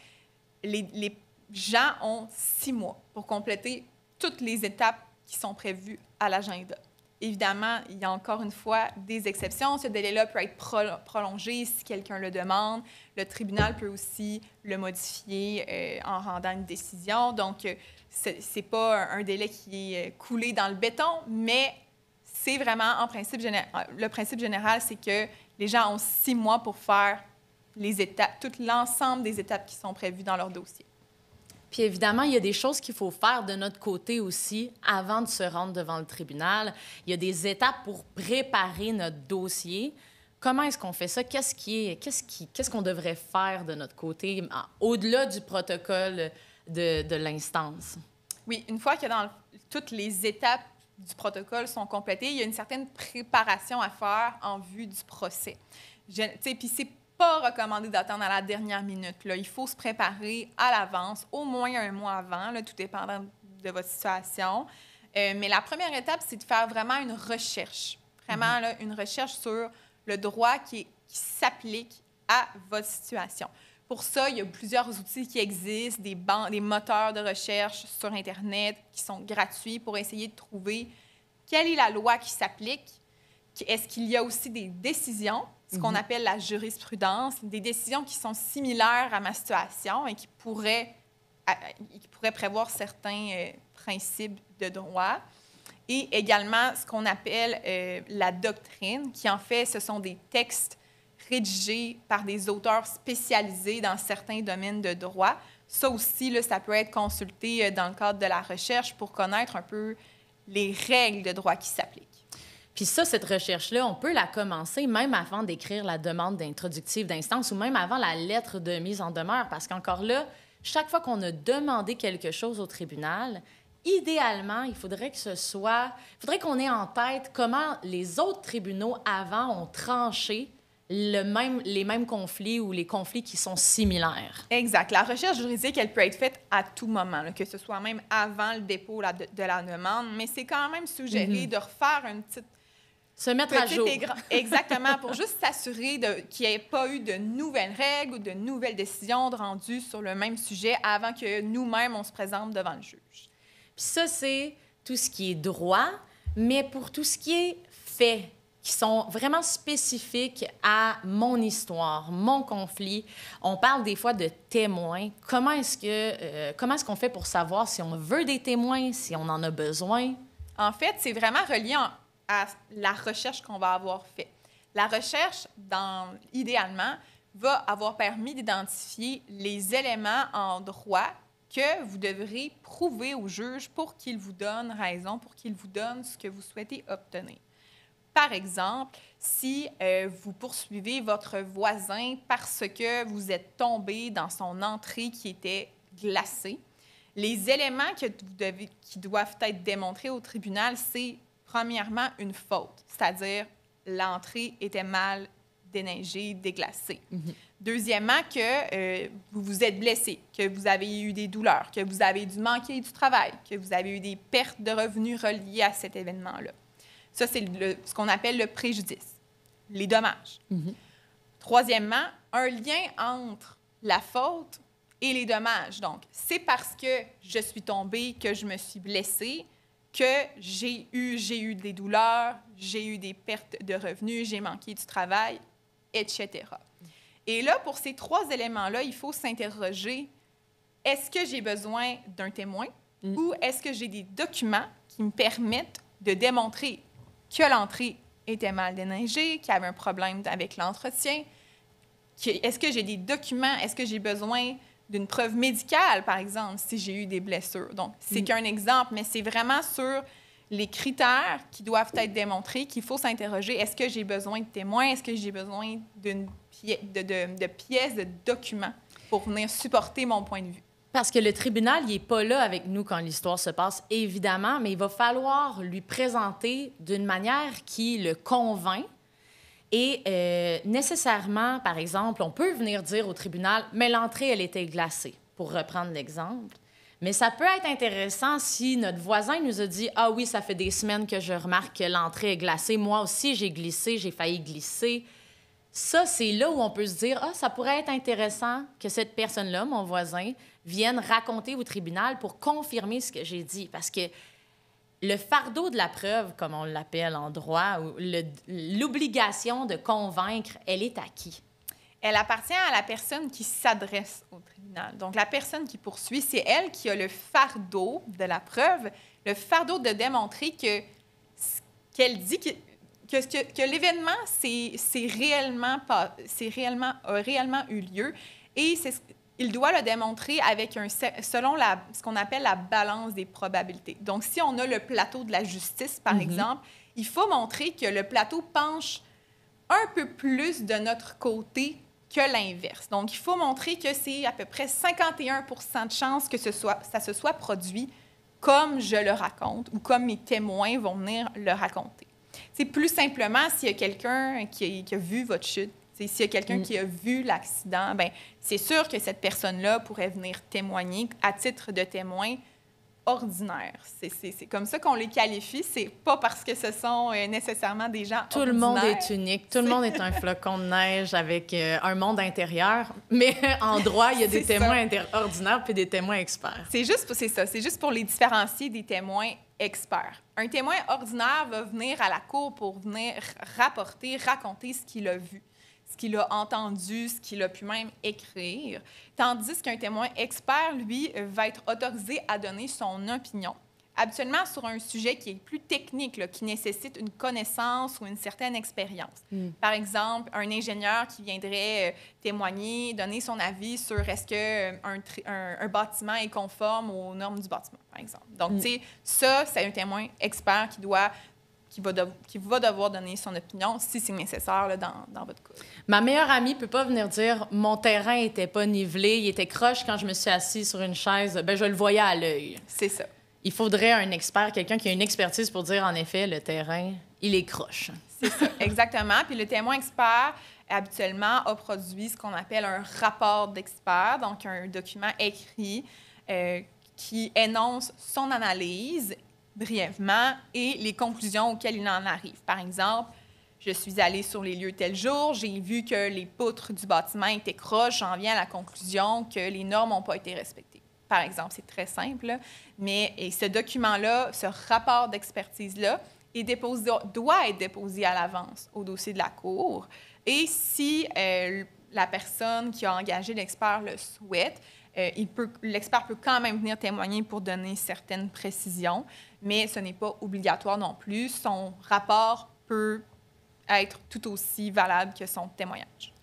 les gens ont 6 mois pour compléter toutes les étapes qui sont prévues à l'agenda. Évidemment, il y a encore une fois des exceptions. Ce délai-là peut être prolongé si quelqu'un le demande. Le tribunal peut aussi le modifier en rendant une décision. Donc, c'est pas un délai qui est coulé dans le béton, mais c'est vraiment, le principe général, c'est que les gens ont 6 mois pour faire les étapes, tout l'ensemble des étapes qui sont prévues dans leur dossier. Puis évidemment, il y a des choses qu'il faut faire de notre côté aussi avant de se rendre devant le tribunal. Il y a des étapes pour préparer notre dossier. Comment est-ce qu'on fait ça? Qu'est-ce qu'on devrait faire de notre côté, au-delà du protocole de l'instance? Oui, une fois que toutes les étapes du protocole sont complétées, il y a une certaine préparation à faire en vue du procès. Puis c'est pas recommandé d'attendre à la dernière minute. Là. Il faut se préparer à l'avance, au moins 1 mois avant, là, tout dépendant de votre situation. Mais la première étape, c'est de faire vraiment une recherche. Vraiment, là, une recherche sur le droit qui s'applique à votre situation. Pour ça, il y a plusieurs outils qui existent, des moteurs de recherche sur Internet qui sont gratuits pour essayer de trouver quelle est la loi qui s'applique. Est-ce qu'il y a aussi des décisions, ce qu'on appelle la jurisprudence, des décisions qui sont similaires à ma situation et qui pourraient prévoir certains principes de droit. Et également, ce qu'on appelle la doctrine, qui en fait, ce sont des textes rédigés par des auteurs spécialisés dans certains domaines de droit. Ça aussi, là, ça peut être consulté dans le cadre de la recherche pour connaître un peu les règles de droit qui s'appliquent. Puis ça, cette recherche-là, on peut la commencer même avant d'écrire la demande d'introductive d'instance ou même avant la lettre de mise en demeure, parce qu'encore là, chaque fois qu'on a demandé quelque chose au tribunal, idéalement, il faudrait qu'on ait en tête comment les autres tribunaux avant ont tranché les mêmes conflits ou les conflits qui sont similaires. Exact. La recherche juridique, elle peut être faite à tout moment, là, que ce soit même avant le dépôt de la demande, mais c'est quand même suggéré de refaire une petite... Se mettre à jour. Exactement, pour juste s'assurer qu'il n'y ait pas eu de nouvelles règles ou de nouvelles décisions rendues sur le même sujet avant que nous-mêmes, on se présente devant le juge. Puis ça, c'est tout ce qui est droit, mais pour tout ce qui est fait, qui sont vraiment spécifiques à mon histoire, mon conflit. On parle des fois de témoins. Comment est-ce qu'on fait pour savoir si on veut des témoins, si on en a besoin? En fait, c'est vraiment relié à la recherche qu'on va avoir faite. La recherche, idéalement, va avoir permis d'identifier les éléments en droit que vous devrez prouver au juge pour qu'il vous donne raison, pour qu'il vous donne ce que vous souhaitez obtenir. Par exemple, si vous poursuivez votre voisin parce que vous êtes tombé dans son entrée qui était glacée, les éléments qui doivent être démontrés au tribunal, c'est premièrement une faute, c'est-à-dire l'entrée était mal déneigée, déglacée. Deuxièmement, que vous vous êtes blessé, que vous avez eu des douleurs, que vous avez dû manquer du travail, que vous avez eu des pertes de revenus reliées à cet événement-là. Ça, c'est ce qu'on appelle le préjudice, les dommages. Troisièmement, un lien entre la faute et les dommages. Donc, c'est parce que je suis tombée, que je me suis blessée, que j'ai eu des douleurs, j'ai eu des pertes de revenus, j'ai manqué du travail, etc. Et là, pour ces 3 éléments-là, il faut s'interroger, est-ce que j'ai besoin d'un témoin ou est-ce que j'ai des documents qui me permettent de démontrer que l'entrée était mal déneigée, qu'il y avait un problème avec l'entretien? Est-ce que j'ai des documents? Est-ce que j'ai besoin d'une preuve médicale, par exemple, si j'ai eu des blessures. Donc, c'est qu'un exemple, mais c'est vraiment sur les critères qui doivent être démontrés qu'il faut s'interroger. Est-ce que j'ai besoin de témoins? Est-ce que j'ai besoin de pièces, de documents pour venir supporter mon point de vue? Parce que le tribunal, il n'est pas là avec nous quand l'histoire se passe, évidemment, mais il va falloir lui présenter d'une manière qui le convainc. Et nécessairement, par exemple, on peut venir dire au tribunal, mais l'entrée, elle était glacée, pour reprendre l'exemple. Mais ça peut être intéressant si notre voisin nous a dit « Ah oui, ça fait des semaines que je remarque que l'entrée est glacée. Moi aussi, j'ai glissé, j'ai failli glisser. » Ça, c'est là où on peut se dire « Ah, ça pourrait être intéressant que cette personne-là, mon voisin, vienne raconter au tribunal pour confirmer ce que j'ai dit. » Parce que le fardeau de la preuve, comme on l'appelle en droit, ou l'obligation de convaincre, elle est à qui? Elle appartient à la personne qui s'adresse au tribunal. Donc, la personne qui poursuit, c'est elle qui a le fardeau de la preuve, le fardeau de démontrer qu'elle dit que l'événement a réellement eu lieu. Et il doit le démontrer avec selon ce qu'on appelle la balance des probabilités. Donc, si on a le plateau de la justice, par exemple, il faut montrer que le plateau penche un peu plus de notre côté que l'inverse. Donc, il faut montrer que c'est à peu près 51 % de chances que ça se soit produit comme je le raconte ou comme mes témoins vont venir le raconter. C'est plus simplement s'il y a quelqu'un qui a vu votre chute, s'il y a quelqu'un qui a vu l'accident, bien, c'est sûr que cette personne-là pourrait venir témoigner à titre de témoin ordinaire. C'est comme ça qu'on les qualifie. C'est pas parce que ce sont nécessairement des gens Tout ordinaires. le monde est unique. Tout le monde est un flocon de neige avec un monde intérieur. Mais en droit, il y a des témoins ordinaires puis des témoins experts. C'est ça. C'est juste pour les différencier des témoins experts. Un témoin ordinaire va venir à la cour pour venir raconter ce qu'il a vu, ce qu'il a entendu, ce qu'il a pu même écrire, tandis qu'un témoin expert, lui, va être autorisé à donner son opinion, habituellement sur un sujet qui est plus technique, là, qui nécessite une connaissance ou une certaine expérience. Par exemple, un ingénieur qui viendrait témoigner, donner son avis sur est-ce qu'un bâtiment est conforme aux normes du bâtiment, par exemple. Donc, tu sais, ça, c'est un témoin expert qui va devoir donner son opinion si c'est nécessaire là, dans votre cas. Ma meilleure amie ne peut pas venir dire « Mon terrain n'était pas nivelé, il était croche quand je me suis assise sur une chaise. » Bien, je le voyais à l'œil. C'est ça. Il faudrait un expert, quelqu'un qui a une expertise pour dire, en effet, le terrain, il est croche. C'est ça, exactement. Puis le témoin expert, habituellement, a produit ce qu'on appelle un rapport d'expert, donc un document écrit qui énonce son analyse brièvement et les conclusions auxquelles il en arrive. Par exemple, je suis allée sur les lieux tel jour, j'ai vu que les poutres du bâtiment étaient croches, j'en viens à la conclusion que les normes n'ont pas été respectées. Par exemple, c'est très simple, là. Mais ce document-là, ce rapport d'expertise-là, doit être déposé à l'avance au dossier de la Cour. Et si la personne qui a engagé l'expert le souhaite, l'expert peut quand même venir témoigner pour donner certaines précisions, mais ce n'est pas obligatoire non plus. Son rapport peut être tout aussi valable que son témoignage.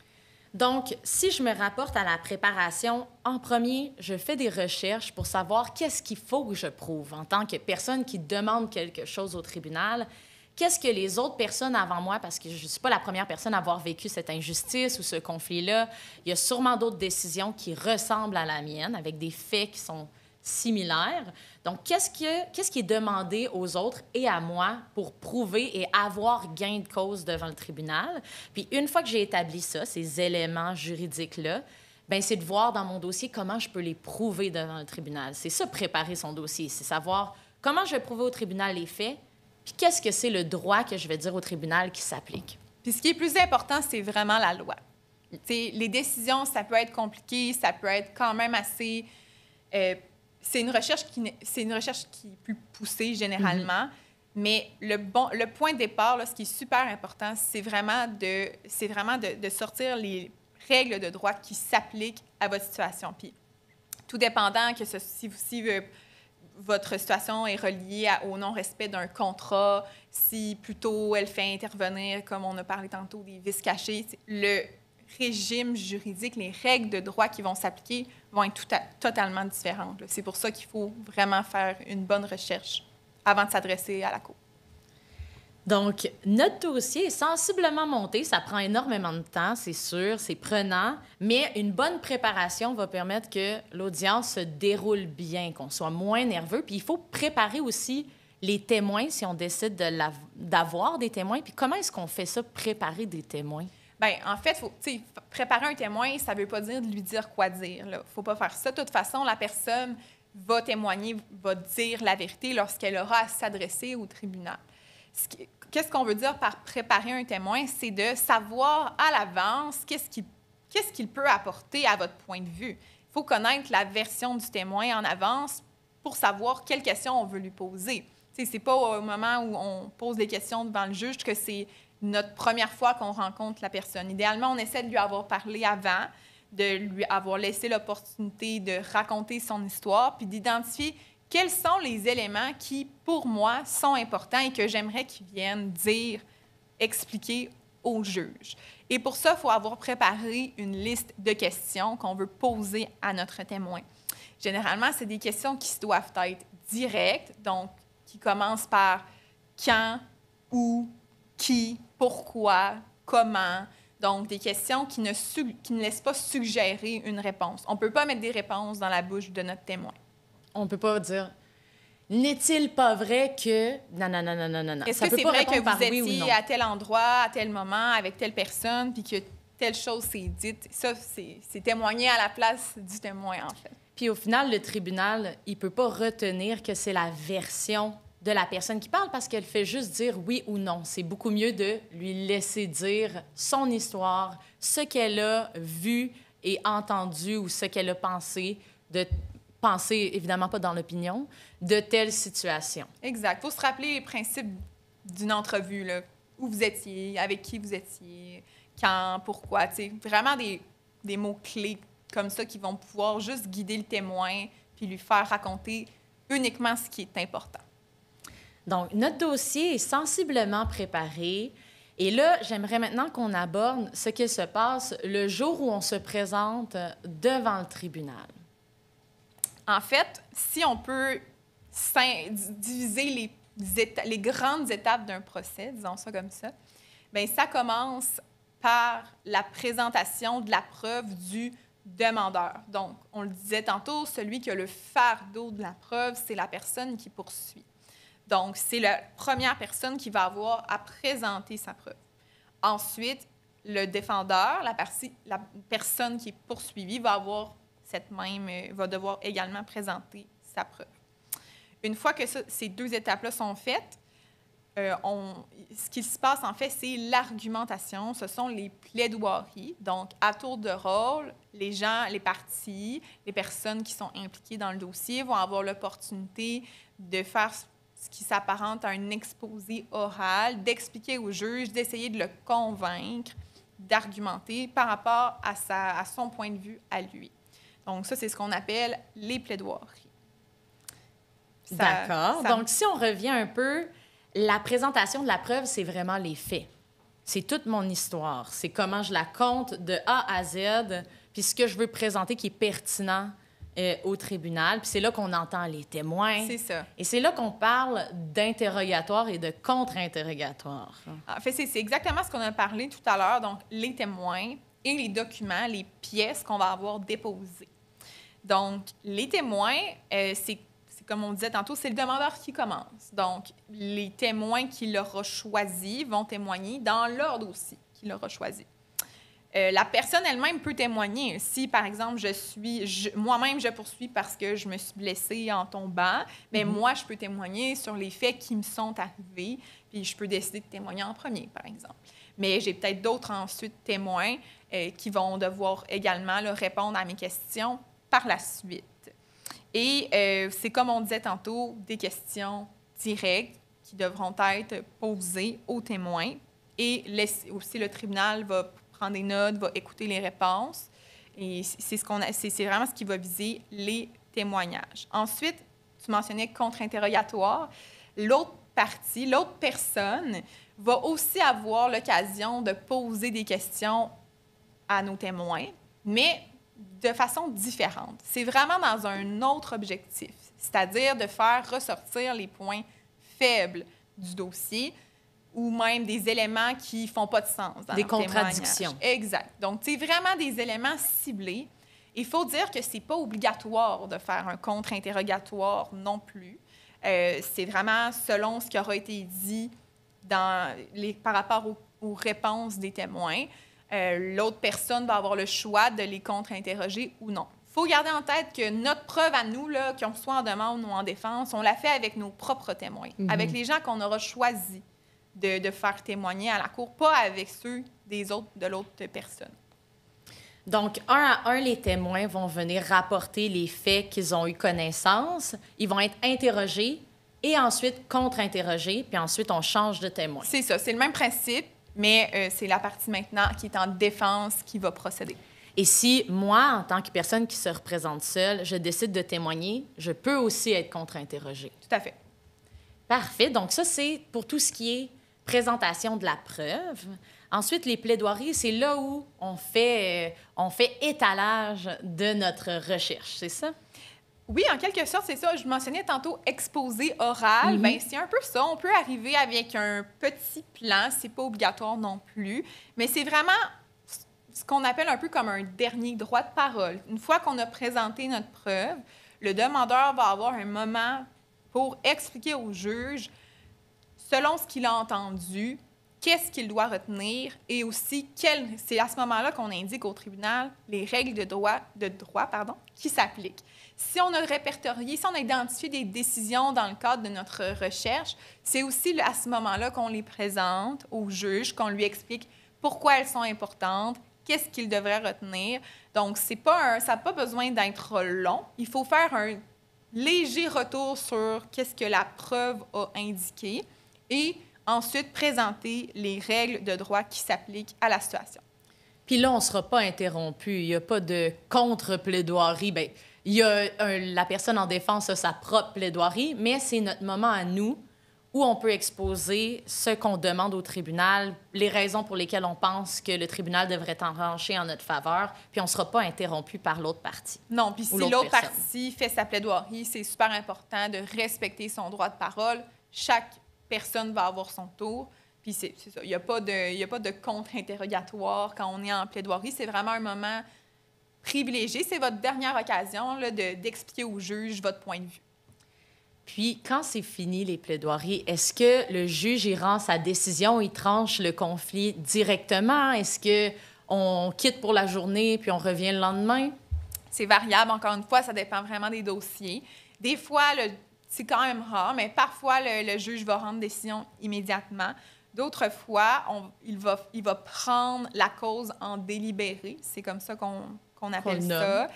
Donc, si je me rapporte à la préparation, en premier, je fais des recherches pour savoir qu'est-ce qu'il faut que je prouve en tant que personne qui demande quelque chose au tribunal. Qu'est-ce que les autres personnes avant moi, parce que je ne suis pas la première personne à avoir vécu cette injustice ou ce conflit-là, il y a sûrement d'autres décisions qui ressemblent à la mienne, avec des faits qui sont similaires. Donc, qu'est-ce qui est demandé aux autres et à moi pour prouver et avoir gain de cause devant le tribunal? Puis, une fois que j'ai établi ça, ces éléments juridiques-là, bien, c'est de voir dans mon dossier comment je peux les prouver devant le tribunal. C'est ça, préparer son dossier, c'est savoir comment je vais prouver au tribunal les faits, puis qu'est-ce que c'est le droit que je vais dire au tribunal qui s'applique. Puis ce qui est plus important, c'est vraiment la loi. T'sais, les décisions, ça peut être compliqué, ça peut être quand même assez... c'est une recherche qui est plus poussée généralement, mais le point de départ, là, ce qui est super important, c'est vraiment de sortir les règles de droit qui s'appliquent à votre situation. Puis tout dépendant que si votre situation est reliée au non-respect d'un contrat, si plutôt elle fait intervenir, comme on a parlé tantôt, des vices cachés, le régime juridique, les règles de droit qui vont s'appliquer vont être totalement différentes. Là. C'est pour ça qu'il faut vraiment faire une bonne recherche avant de s'adresser à la Cour. Donc, notre dossier est sensiblement monté. Ça prend énormément de temps, c'est sûr, c'est prenant, mais une bonne préparation va permettre que l'audience se déroule bien, qu'on soit moins nerveux. Puis il faut préparer aussi les témoins si on décide d'avoir des témoins. Puis comment est-ce qu'on fait ça, préparer des témoins? Bien, en fait, préparer un témoin, ça ne veut pas dire de lui dire quoi dire. Il ne faut pas faire ça. De toute façon, la personne va témoigner, va dire la vérité lorsqu'elle aura à s'adresser au tribunal. Qu'est-ce qu'on veut dire par préparer un témoin? C'est de savoir à l'avance qu'est-ce qu'il peut apporter à votre point de vue. Il faut connaître la version du témoin en avance pour savoir quelles questions on veut lui poser. Ce n'est pas au moment où on pose des questions devant le juge que c'est notre première fois qu'on rencontre la personne. Idéalement, on essaie de lui avoir parlé avant, de lui avoir laissé l'opportunité de raconter son histoire, puis d'identifier quels sont les éléments qui, pour moi, sont importants et que j'aimerais qu'ils viennent dire, expliquer au juge. Et pour ça, il faut avoir préparé une liste de questions qu'on veut poser à notre témoin. Généralement, c'est des questions qui doivent être directes, donc qui commencent par quand, où, qui, pourquoi, comment. Donc, des questions qui ne laissent pas suggérer une réponse. On ne peut pas mettre des réponses dans la bouche de notre témoin. On ne peut pas dire « N'est-il pas vrai que... » Non, non, non, non, non, non. Est-ce que c'est vrai que vous étiez à tel endroit, à tel moment, avec telle personne, puis que telle chose s'est dite? Ça, c'est témoigner à la place du témoin, en fait. Puis au final, le tribunal, il ne peut pas retenir que c'est la version de la personne qui parle parce qu'elle fait juste dire oui ou non. C'est beaucoup mieux de lui laisser dire son histoire, ce qu'elle a vu et entendu ou ce qu'elle a pensé, de penser évidemment pas dans l'opinion, de telle situation. Exact. Il faut se rappeler les principes d'une entrevue, là. Où vous étiez, avec qui vous étiez, quand, pourquoi. T'sais, vraiment des mots-clés comme ça qui vont pouvoir juste guider le témoin puis lui faire raconter uniquement ce qui est important. Donc, notre dossier est sensiblement préparé. Et là, j'aimerais maintenant qu'on aborde ce qui se passe le jour où on se présente devant le tribunal. En fait, si on peut diviser les grandes étapes d'un procès, disons ça comme ça, bien, ça commence par la présentation de la preuve du demandeur. Donc, on le disait tantôt, celui qui a le fardeau de la preuve, c'est la personne qui poursuit. Donc, c'est la première personne qui va avoir à présenter sa preuve. Ensuite, le défendeur, la personne qui est poursuivie, va devoir également présenter sa preuve. Une fois que ces deux étapes-là sont faites, ce qui se passe, en fait, c'est l'argumentation. Ce sont les plaidoiries. Donc, à tour de rôle, les gens, les parties, les personnes qui sont impliquées dans le dossier vont avoir l'opportunité de faire ce qui s'apparente à un exposé oral, d'expliquer au juge, d'essayer de le convaincre, d'argumenter par rapport à son point de vue à lui. Donc, ça, c'est ce qu'on appelle les plaidoiries. D'accord. Donc, si on revient un peu, la présentation de la preuve, c'est vraiment les faits. C'est toute mon histoire. C'est comment je la compte de A à Z, puis ce que je veux présenter qui est pertinent au tribunal. Puis c'est là qu'on entend les témoins. C'est ça. Et c'est là qu'on parle d'interrogatoire et de contre-interrogatoire. En fait, c'est exactement ce qu'on a parlé tout à l'heure. Donc, les témoins et les documents, les pièces qu'on va avoir déposées. Donc, les témoins, c'est comme on disait tantôt, c'est le demandeur qui commence. Donc, les témoins qu'il aura choisis vont témoigner dans l'ordre aussi qu'il aura choisi. La personne elle-même peut témoigner. Si, par exemple, moi-même, je poursuis parce que je me suis blessée en tombant, mais moi, je peux témoigner sur les faits qui me sont arrivés, puis je peux décider de témoigner en premier, par exemple. Mais j'ai peut-être d'autres ensuite témoins qui vont devoir également répondre à mes questions par la suite. Et c'est comme on disait tantôt, des questions directes qui devront être posées aux témoins. Et aussi, le tribunal va prendre des notes, va écouter les réponses. Et c'est vraiment ce qui va viser les témoignages. Ensuite, tu mentionnais contre-interrogatoire. L'autre personne va aussi avoir l'occasion de poser des questions à nos témoins, mais de façon différente. C'est vraiment dans un autre objectif, c'est-à-dire de faire ressortir les points faibles du dossier ou même des éléments qui ne font pas de sens dans des le contradictions. témoignage. Exact. Donc, c'est vraiment des éléments ciblés. Il faut dire que ce n'est pas obligatoire de faire un contre-interrogatoire non plus. C'est vraiment selon ce qui aura été dit par rapport aux réponses des témoins. L'autre personne va avoir le choix de les contre-interroger ou non. Il faut garder en tête que notre preuve à nous, qu'on soit en demande ou en défense, on la fait avec nos propres témoins, avec les gens qu'on aura choisi de faire témoigner à la cour, pas avec ceux de l'autre personne. Donc, un à un, les témoins vont venir rapporter les faits qu'ils ont eu connaissance. Ils vont être interrogés et ensuite contre-interrogés, puis ensuite, on change de témoin. C'est ça, c'est le même principe, mais c'est la partie maintenant qui est en défense qui va procéder. Et si moi, en tant que personne qui se représente seule, je décide de témoigner, je peux aussi être contre-interrogée. Tout à fait. Parfait. Donc, ça, c'est pour tout ce qui est présentation de la preuve. Ensuite, les plaidoiries, c'est là où on fait étalage de notre recherche, c'est ça? Oui, en quelque sorte, c'est ça. Je mentionnais tantôt exposé oral. Bien, c'est un peu ça. On peut arriver avec un petit plan. C'est pas obligatoire non plus. Mais c'est vraiment ce qu'on appelle un peu comme un dernier droit de parole. Une fois qu'on a présenté notre preuve, le demandeur va avoir un moment pour expliquer au juge, selon ce qu'il a entendu, qu'est-ce qu'il doit retenir et aussi c'est à ce moment-là qu'on indique au tribunal les règles de droit qui s'appliquent. Si on a répertorié, si on a identifié des décisions dans le cadre de notre recherche, c'est aussi à ce moment-là qu'on les présente au juge, qu'on lui explique pourquoi elles sont importantes, qu'est-ce qu'il devrait retenir. Donc, ça n'a pas besoin d'être long. Il faut faire un léger retour sur qu'est-ce que la preuve a indiqué et ensuite présenter les règles de droit qui s'appliquent à la situation. Puis là, on ne sera pas interrompu. Il n'y a pas de contre-plaidoirie. Bien, il y a la personne en défense a sa propre plaidoirie, mais c'est notre moment à nous où on peut exposer ce qu'on demande au tribunal, les raisons pour lesquelles on pense que le tribunal devrait trancher en notre faveur, puis on ne sera pas interrompu par l'autre partie. Non, puis si l'autre partie fait sa plaidoirie, c'est super important de respecter son droit de parole. Chaque personne va avoir son tour. Puis c'est ça, il n'y a pas de contre-interrogatoire quand on est en plaidoirie. C'est vraiment un moment privilégié. C'est votre dernière occasion là, d'expliquer au juge votre point de vue. Puis, quand c'est fini, les plaidoiries, est-ce que le juge y rend sa décision, il tranche le conflit directement? Est-ce qu'on quitte pour la journée puis on revient le lendemain? C'est variable. Encore une fois, ça dépend vraiment des dossiers. Des fois, c'est quand même rare, mais parfois, le juge va rendre décision immédiatement. D'autres fois, il va prendre la cause en délibéré. C'est comme ça qu'on appelle ça.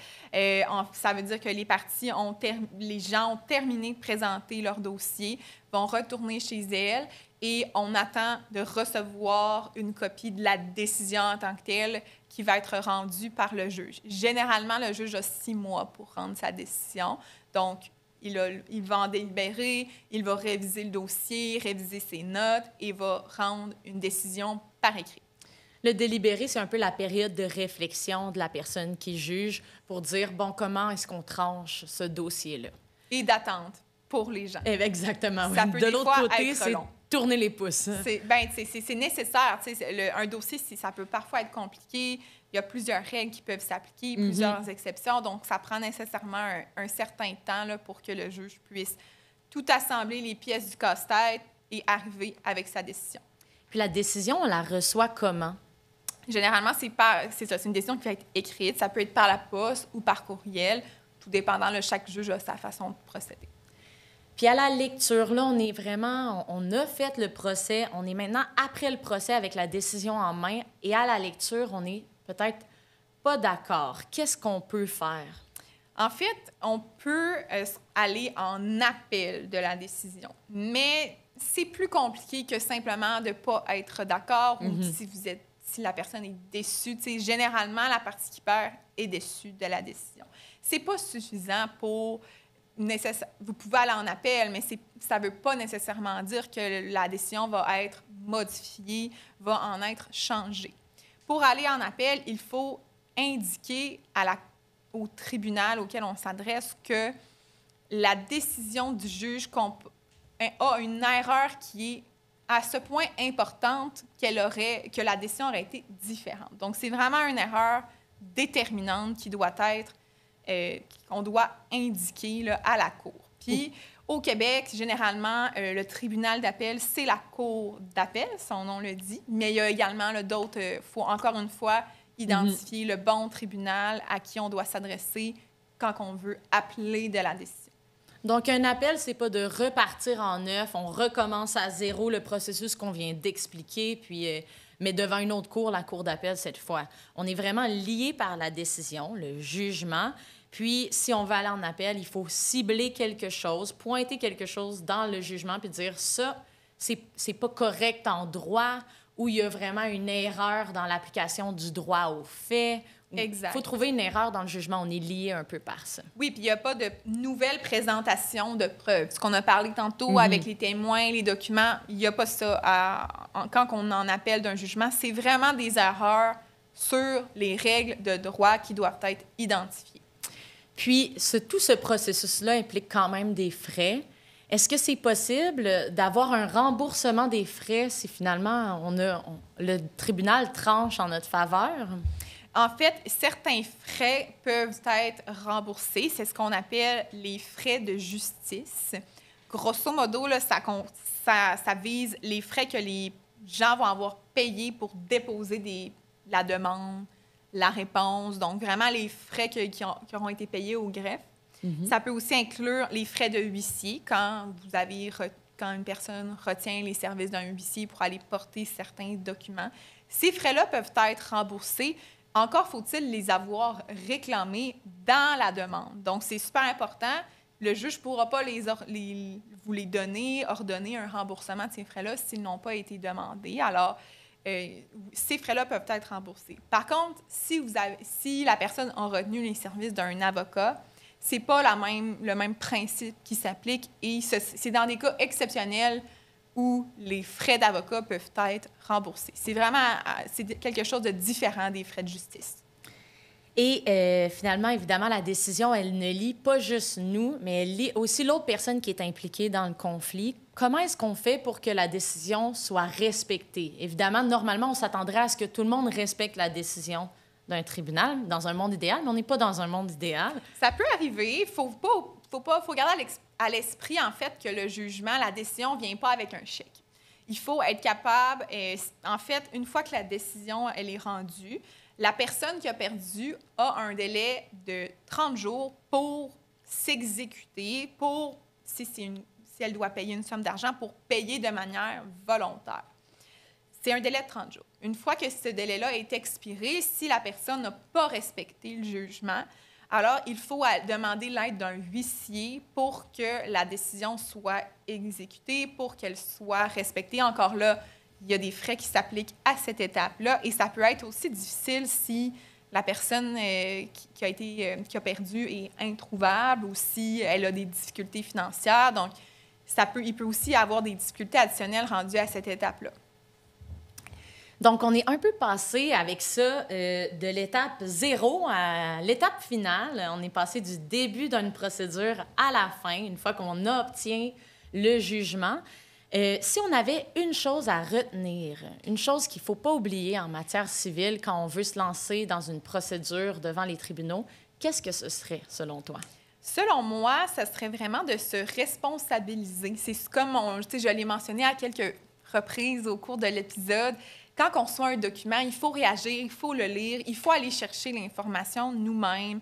Ça veut dire que les parties les gens ont terminé de présenter leur dossier, vont retourner chez elles et on attend de recevoir une copie de la décision en tant que telle qui va être rendue par le juge. Généralement, le juge a 6 mois pour rendre sa décision. Donc, il va en délibérer, il va réviser le dossier, réviser ses notes et va rendre une décision par écrit. Le délibéré, c'est un peu la période de réflexion de la personne qui juge pour dire, bon, comment est-ce qu'on tranche ce dossier-là? Et d'attente pour les gens. Exactement. Ça peut de l'autre côté, c'est long. Tourner les pouces. C'est nécessaire. Un dossier, ça peut parfois être compliqué. Il y a plusieurs règles qui peuvent s'appliquer, plusieurs exceptions. Donc, ça prend nécessairement un certain temps là, pour que le juge puisse tout assembler les pièces du casse-tête et arriver avec sa décision. Puis la décision, on la reçoit comment? Généralement, c'est une décision qui va être écrite. Ça peut être par la poste ou par courriel, tout dépendant. Chaque juge a sa façon de procéder. Puis à la lecture, là, on a fait le procès, on est maintenant après le procès avec la décision en main, et à la lecture, on n'est peut-être pas d'accord. Qu'est-ce qu'on peut faire? En fait, on peut aller en appel de la décision, mais c'est plus compliqué que simplement de ne pas être d'accord ou si la personne est déçue. Généralement, la partie qui perd est déçue de la décision. C'est pas suffisant pour... Vous pouvez aller en appel, mais ça ne veut pas nécessairement dire que la décision va être modifiée, va en être changée. pour aller en appel, il faut indiquer au tribunal auquel on s'adresse que la décision du juge a une erreur qui est à ce point importante que la décision aurait été différente. Donc, c'est vraiment une erreur déterminante qui doit être, qu'on doit indiquer là, à la Cour. Puis, au Québec, généralement, le tribunal d'appel, c'est la Cour d'appel, son nom le dit, mais il y a également d'autres, il faut encore une fois identifier le bon tribunal à qui on doit s'adresser quand on veut appeler de la décision. Donc, un appel, c'est pas de repartir en neuf, on recommence à zéro le processus qu'on vient d'expliquer, puis, mais devant une autre cour, la cour d'appel cette fois. On est vraiment lié par la décision, le jugement. Puis, si on veut aller en appel, il faut cibler quelque chose, pointer quelque chose dans le jugement, puis dire ça, c'est pas correct en droit, ou il y a vraiment une erreur dans l'application du droit aux faits. Exact. Il faut trouver une erreur dans le jugement. On est lié un peu par ça. Oui, puis il n'y a pas de nouvelle présentation de preuves. Ce qu'on a parlé tantôt avec les témoins, les documents, il n'y a pas ça quand on en appelle d'un jugement. C'est vraiment des erreurs sur les règles de droit qui doivent être identifiées. Puis, tout ce processus-là implique quand même des frais. Est-ce que c'est possible d'avoir un remboursement des frais si finalement le tribunal tranche en notre faveur? En fait, certains frais peuvent être remboursés. C'est ce qu'on appelle les frais de justice. Grosso modo, là, ça vise les frais que les gens vont avoir payés pour déposer la demande, la réponse. Donc, vraiment, les frais qui auront été payés au greffe. Ça peut aussi inclure les frais de huissier quand une personne retient les services d'un huissier pour aller porter certains documents. Ces frais-là peuvent être remboursés. Encore faut-il les avoir réclamés dans la demande. Donc, c'est super important. Le juge ne pourra pas vous les donner, ordonner un remboursement de ces frais-là s'ils n'ont pas été demandés. Alors, ces frais-là peuvent être remboursés. Par contre, si la personne a retenu les services d'un avocat, ce n'est pas le même principe qui s'applique et c'est dans des cas exceptionnels où les frais d'avocat peuvent être remboursés. C'est quelque chose de différent des frais de justice. Et finalement, évidemment, la décision, elle ne lie pas juste nous, mais elle lie aussi l'autre personne qui est impliquée dans le conflit. Comment est-ce qu'on fait pour que la décision soit respectée? Évidemment, normalement, on s'attendrait à ce que tout le monde respecte la décision d'un tribunal dans un monde idéal, mais on n'est pas dans un monde idéal. Ça peut arriver. Il faut garder à l'esprit, en fait, que le jugement, la décision ne vient pas avec un chèque. Il faut être capable, en fait, une fois que la décision elle est rendue, la personne qui a perdu a un délai de 30 jours pour s'exécuter, si elle doit payer une somme d'argent, pour payer de manière volontaire. C'est un délai de 30 jours. Une fois que ce délai-là est expiré, si la personne n'a pas respecté le jugement, alors il faut demander l'aide d'un huissier pour que la décision soit exécutée, pour qu'elle soit respectée. Encore là, il y a des frais qui s'appliquent à cette étape-là et ça peut être aussi difficile si la personne qui a perdu est introuvable ou si elle a des difficultés financières. Donc, il peut aussi y avoir des difficultés additionnelles rendues à cette étape-là. Donc, on est un peu passé avec ça de l'étape 0 à l'étape finale. On est passé du début d'une procédure à la fin, une fois qu'on obtient le jugement. Si on avait une chose à retenir, une chose qu'il ne faut pas oublier en matière civile quand on veut se lancer dans une procédure devant les tribunaux, qu'est-ce que ce serait, selon toi? Selon moi, ce serait vraiment de se responsabiliser. C'est comme je l'ai mentionné à quelques reprises au cours de l'épisode. Quand on reçoit un document, il faut réagir, il faut le lire, il faut aller chercher l'information nous-mêmes,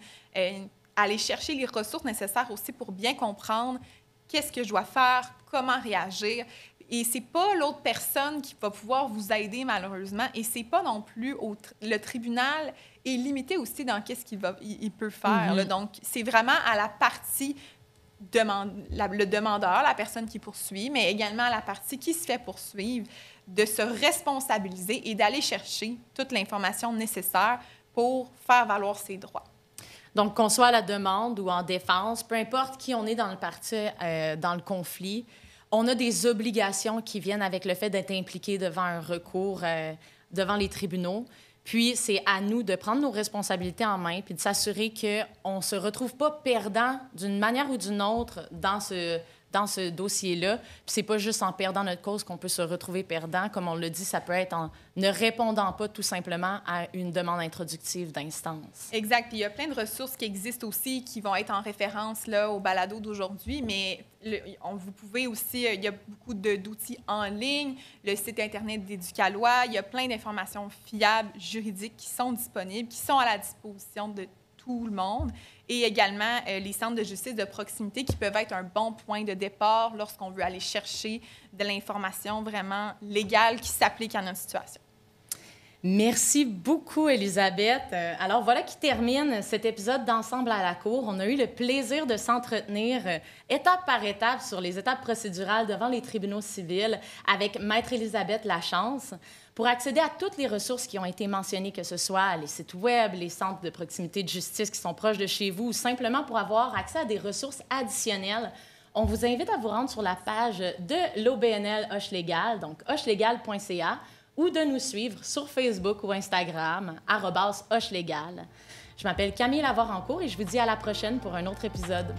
aller chercher les ressources nécessaires aussi pour bien comprendre qu'est-ce que je dois faire, comment réagir. Et c'est pas l'autre personne qui va pouvoir vous aider, malheureusement. Et c'est pas non plus... Le tribunal est limité aussi dans qu'est-ce qu'il peut faire. Là. Donc, c'est vraiment à la partie le demandeur, la personne qui poursuit, mais également à la partie qui se fait poursuivre, de se responsabiliser et d'aller chercher toute l'information nécessaire pour faire valoir ses droits. Donc, qu'on soit à la demande ou en défense, peu importe qui on est dans le parti, dans le conflit, on a des obligations qui viennent avec le fait d'être impliqué devant un recours, devant les tribunaux. Puis, c'est à nous de prendre nos responsabilités en main puis de s'assurer qu'on ne se retrouve pas perdant d'une manière ou d'une autre dans ce dossier-là. Puis c'est pas juste en perdant notre cause qu'on peut se retrouver perdant. Comme on l'a dit, ça peut être en ne répondant pas tout simplement à une demande introductive d'instance. Exact. Puis il y a plein de ressources qui existent aussi qui vont être en référence là, au balado d'aujourd'hui, mais vous pouvez aussi, il y a beaucoup d'outils en ligne, le site Internet d'Éducalois, il y a plein d'informations fiables, juridiques qui sont disponibles, qui sont à la disposition de tout le monde. Et également les centres de justice de proximité qui peuvent être un bon point de départ lorsqu'on veut aller chercher de l'information vraiment légale qui s'applique à notre situation. Merci beaucoup, Elisabeth. Alors, voilà qui termine cet épisode d'Ensemble à la Cour. On a eu le plaisir de s'entretenir étape par étape sur les étapes procédurales devant les tribunaux civils avec Maître Elisabeth Lachance. Pour accéder à toutes les ressources qui ont été mentionnées, que ce soit les sites web, les centres de proximité de justice qui sont proches de chez vous, ou simplement pour avoir accès à des ressources additionnelles, on vous invite à vous rendre sur la page de l'OBNL Hoche Légal, donc hochelégal.ca, ou de nous suivre sur Facebook ou Instagram, @hochelégal. Je m'appelle Camille Lavoie-Rancourt et je vous dis à la prochaine pour un autre épisode.